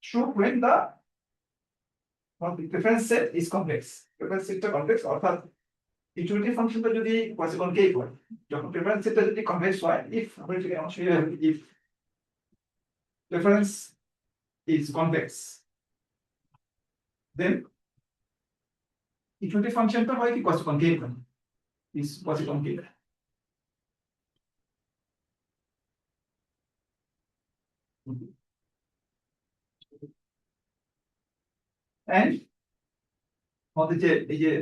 true when the preference set is complex, preference setটা কমপ্লেক্স, অর্থাৎ ইউটিলিটি ফাংশনটা যদি কনকেভ হয়, যখন প্রেফারেন্স সেটটা যদি কনভেক্স হয়, ইফ আমরা এটাকে if preference is convex, then utility ফাংশনটা হয় কি কনকেভ হয়, ইজ কনকেভ। এন্ড আমাদের যে এই যে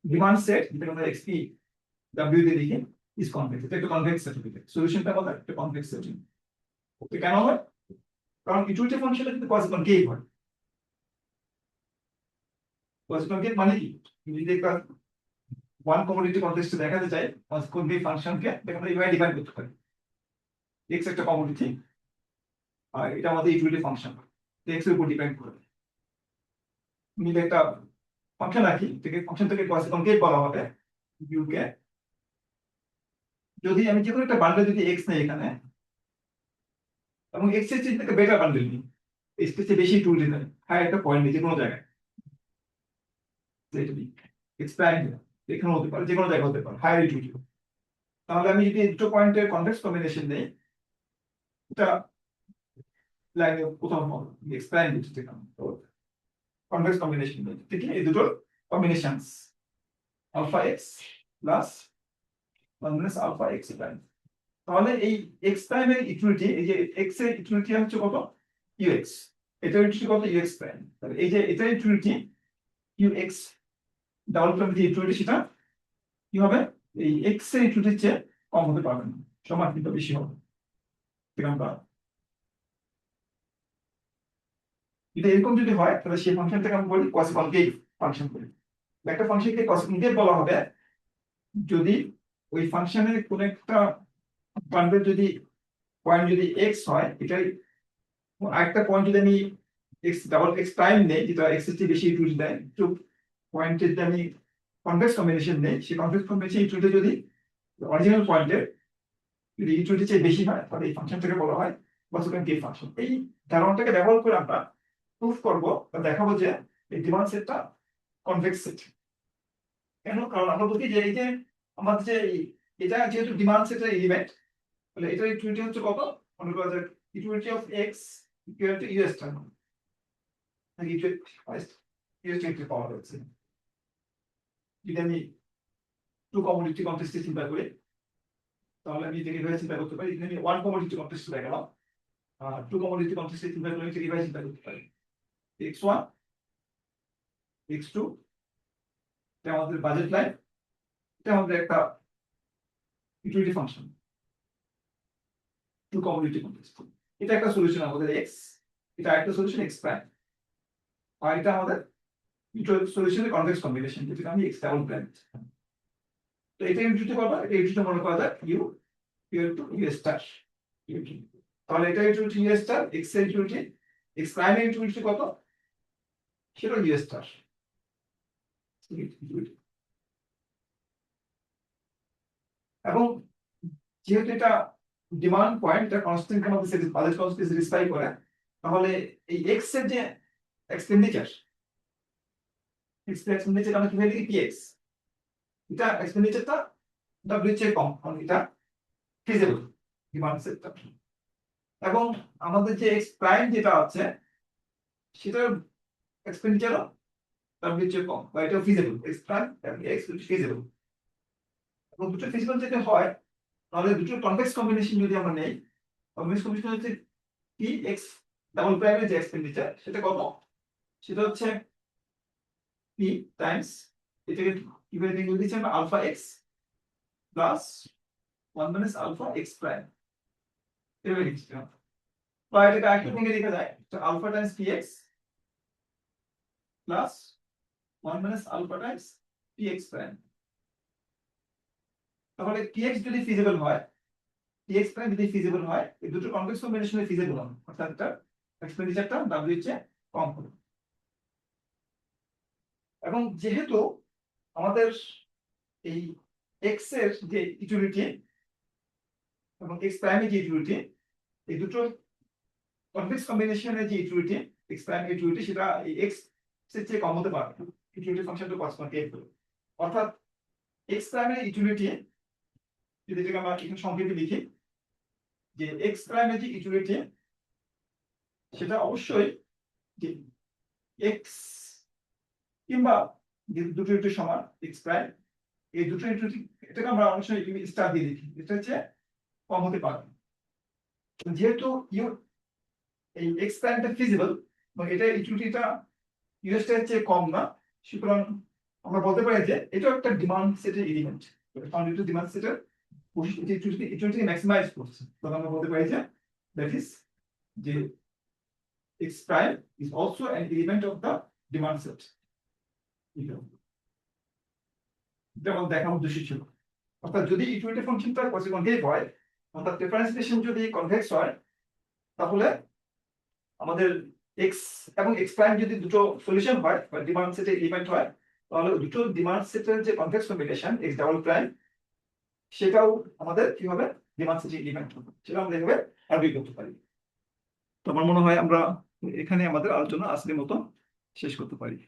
ডিমান্ড সেট, যেটা আমরা এক্সপি ডাব্লিউ দিয়ে লিখি, ইজ কনভেক্স। এটা একটা কনভেক্স সার্টিফিকেট, সলিউশনটা কত একটা কনভেক্স সার্টিফিকেট। ওকে, কেন হয়? কারণ ইউটিলিটি ফাংশনটা কিন্তু কনকেভ হয়। কনকেভ মানে কি, যদি একটা ওয়ান কমোডিটি কনটেক্সটে দেখাতে চাই কনকেভ ফাংশনকে, আমরা এইভাবে ডিফাইন করতে পারি। এক্স একটা কমোডিটি, আর এটা আমাদের ইউটিলিটি ফাংশন, এক্স এর উপর ডিপেন্ড করে। আমি একটা ফাংশন রাখি, ফাংশন থেকে কনকেভ বলা হবে ইউকে, যদি আমি যে কোনো একটা বান্ডেল যদি এক্স নেই এখানে, এবং এক্স এর চেয়ে বেটার বান্ডেল নিই, এক্স এর চেয়ে বেশি টুল দিই, হ্যাঁ একটা পয়েন্ট নেই যে কোনো জায়গায়, এক্সপ্যান্ড এখানে হতে পারে, যে কোনো জায়গায় হতে পারে, হায়ার ইউটিলিটি। তাহলে আমি যদি দুটো পয়েন্টের কনভেক্স কম্বিনেশন নেই, এটা লাগে কোথাও এক্সপ্যান্ড হচ্ছে, কনভেক্স কম্বিনেশন ঠিক এই দুটোর combinations alpha X plus 1 minus alpha X prime. তাহলে এই এক্স প্রাইমের ইকুইটি, এই যে এক্স এর ইকুইটি হচ্ছে কত, ইউএক্স, এটার ইকুইটি কত, ইউএক্স প্রাইম। তাহলে এই যে এটার ইকুইটি ইউএক্স ডাবল প্রাইম যে ইকুইটি, সেটা কি হবে, এই এক্স এর ইকুইটির চেয়ে কম হতে পারবে না, সমান কিন্তু বেশি হবে। আমরা যদি এরকম যদি হয়, তাহলে সেই ফাংশনটাকে আমরা বলি কনকেভ ফাংশন বলি। একটা ফাংশনকে কনকেভ বলা হবে যদি ওই ফাংশনের কোন একটা বান্ডেল যদি পয়েন্ট যদি এক্স হয়, এটাই আরেকটা পয়েন্ট যদি আমি এক্স ডাবল এক্স প্রাইম নেই, যেটা এক্স এর চেয়ে বেশি ইউটিলিটি দেয়, তো পয়েন্টের যদি আমি কনভেক্স কম্বিনেশন নেই, সেই কনভেক্স কম্বিনেশন ইউটিলিটি যদি অরিজিনাল পয়েন্টের যদি ইউটিলিটি চেয়ে বেশি হয়, তাহলে এই ফাংশনটাকে বলা হয় কনকেভ ফাংশন। এই ধারণাটাকে ব্যবহার করে আমরা প্রুফ করব বা দেখাবো যে এই ডিমান্ড সেটটা কনভেক্স সেট। কেন? কারণ আমরা বলি যে এই যে আমাদের যে এটা যেহেতু ডিমান্ড সেটের এলিমেন্ট, তাহলে এটার ইকুইটি হচ্ছে কত, মনে করা যাক equity of x equal two US term, নাকি ইউএস পাওয়া যাচ্ছে। যদি আমি টু কমোডিটি কন্টেস্টে চিন্তা করি, তাহলে আমি এটাকে এভাবে চিন্তা করতে পারি, আমি ওয়ান কমোডিটি কন্টেস্টে দেখালাম, আর টু কমোডিটি কন্টেস্টে চিন্তা করলে আমি এভাবে চিন্তা করতে পারি, এক্স ওয়ান এক্স টু, এটা আমাদের বাজেট লাইন, এটা আমাদের একটা equity function, two commodity contest. এটা একটা সলিউশন আমাদের এক্স, এটা একটা সলিউশন এক্স প্রাইম, আর এটা আমাদের সলিউশনের কনভেক্স কম্বিনেশন, যেটা আমি এক্স ডাবল প্রাইম। তো এটা ইউটিলিটি করবা, এটা ইউটিলিটি মনে করা যায় U equal to U star. তাহলে এটা ইউটিলিটি ইউ স্টার, এক্স এর ইউটিলিটি, এক্স প্রাইম এর ইউটিলিটি কত, সেটা ইউ স্টার। এবং যেহেতু এটা ডিমান্ড পয়েন্ট, এটা কনস্ট্যান্ট আমাদের বাজেট কনস্ট্যান্ট স্যাটিসফাই করে, তাহলে এই এক্স এর যে এক্সপেন্ডিচার, এক্সপেন্ডিচার আমরা কিভাবে লিখি, পিএক্স, এটা এক্সপেন্ডিচারটা ডব্লিউ চেয়ে কম, কারণ এটা ফিজিবল ডিমান্ড সেটটা। এবং আমাদের যে এক্স প্রাইম যেটা আছে, সেটার এক্সপেন্ডিচারও ডব্লিউ চেয়ে কম, বা এটা ফিজিবল, এক্স প্রাইম এবং এক্স ফিজিবল। এবং দুটো ফিজিবল যদি হয়, তাহলে দুটো কনভেক্স কম্বিনেশন যদি আমরা নেই, কনভেক্স কম্বিনেশন হচ্ছে পি এক্স ডাবল প্রাইমের যে এক্সপেন্ডিচার, সেটা কত, সেটা হচ্ছে পি টাইমস, এটাকে কিভাবে লিখে দিচ্ছি আমরা, alpha X plus 1 minus alpha X prime, এভাবে লিখছি। বা এটাকে আরেকটু ভেঙে লেখা যায়, alpha times P X plus 1 minus alpha times P X prime. তাহলে পি এক্স যদি ফিজিবল হয়, পি এক্স প্রাইম যদি ফিজিবল হয়, এই দুটো কনভেক্স কম্বিনেশনে ফিজিবল হবে, অর্থাৎ এটা এক্সপেন্ডিচারটা ডাব্লিউ এর চেয়ে কম হবে। এবং যেহেতু আমাদের এই এক্স এর যে ইউটিলিটি এবং এক্স প্রাইমের যে ইউটিলিটি, এই দুটো কনভেক্স কম্বিনেশনের যে ইউটিলিটি, এক্স প্রাইম ইউটিলিটি, সেটা এই এক্স এর চেয়ে কম হতে পারে, ইউটিলিটি ফাংশনটা কনস্ট্যান্ট, অর্থাৎ এক্স প্রাইমের ইউটিলিটি যদি এটাকে আমরা এখানে সংক্ষেপে লিখি, যে এক্স প্রাইমের যে ইউটিলিটি সেটা অবশ্যই যে এক্স কিংবা দুটো ইউনিটের সমান এক্স প্রাইম, এই দুটো ইউনিট এটাকে আমরা অনেক সময় স্টার দিয়ে লিখি, এটা হচ্ছে কম হতে পারে। যেহেতু এই এক্স প্রাইমটা ফিজিবল এবং এটা ইউটিলিটিটা ইউএসটা হচ্ছে কম না, সুতরাং আমরা বলতে পারি যে এটাও একটা ডিমান্ড সেটের এলিমেন্ট, কারণ এটা ডিমান্ড সেটের ইউটিলিটি ম্যাক্সিমাইজ করছে। তখন আমরা বলতে পারি যে দ্যাট ইজ যে x prime is also an element of the demand set. এটা আমাদের দেখার উদ্দেশ্য ছিল। অর্থাৎ যদি ইকুইটি ফাংশনটা কনকেভ হয়, অর্থাৎ ডিফারেন্সিয়েশন যদি কনভেক্স হয়, তাহলে আমাদের x এবং x প্রাইম যদি দুটো সলিউশন হয় বা ডিমান্ড সেটের এলিমেন্ট হয়, তাহলে দুটো ডিমান্ড সেটের যে convex combination x double prime, সেটাও আমাদের কি হবে, ডিমান্ড সেটের এলিমেন্ট হবে, সেটা আমরা এভাবে আরবিট করতে পারি। তো আমার মনে হয় আমরা এখানে আমাদের আলোচনা আজকের মতো শেষ করতে পারি।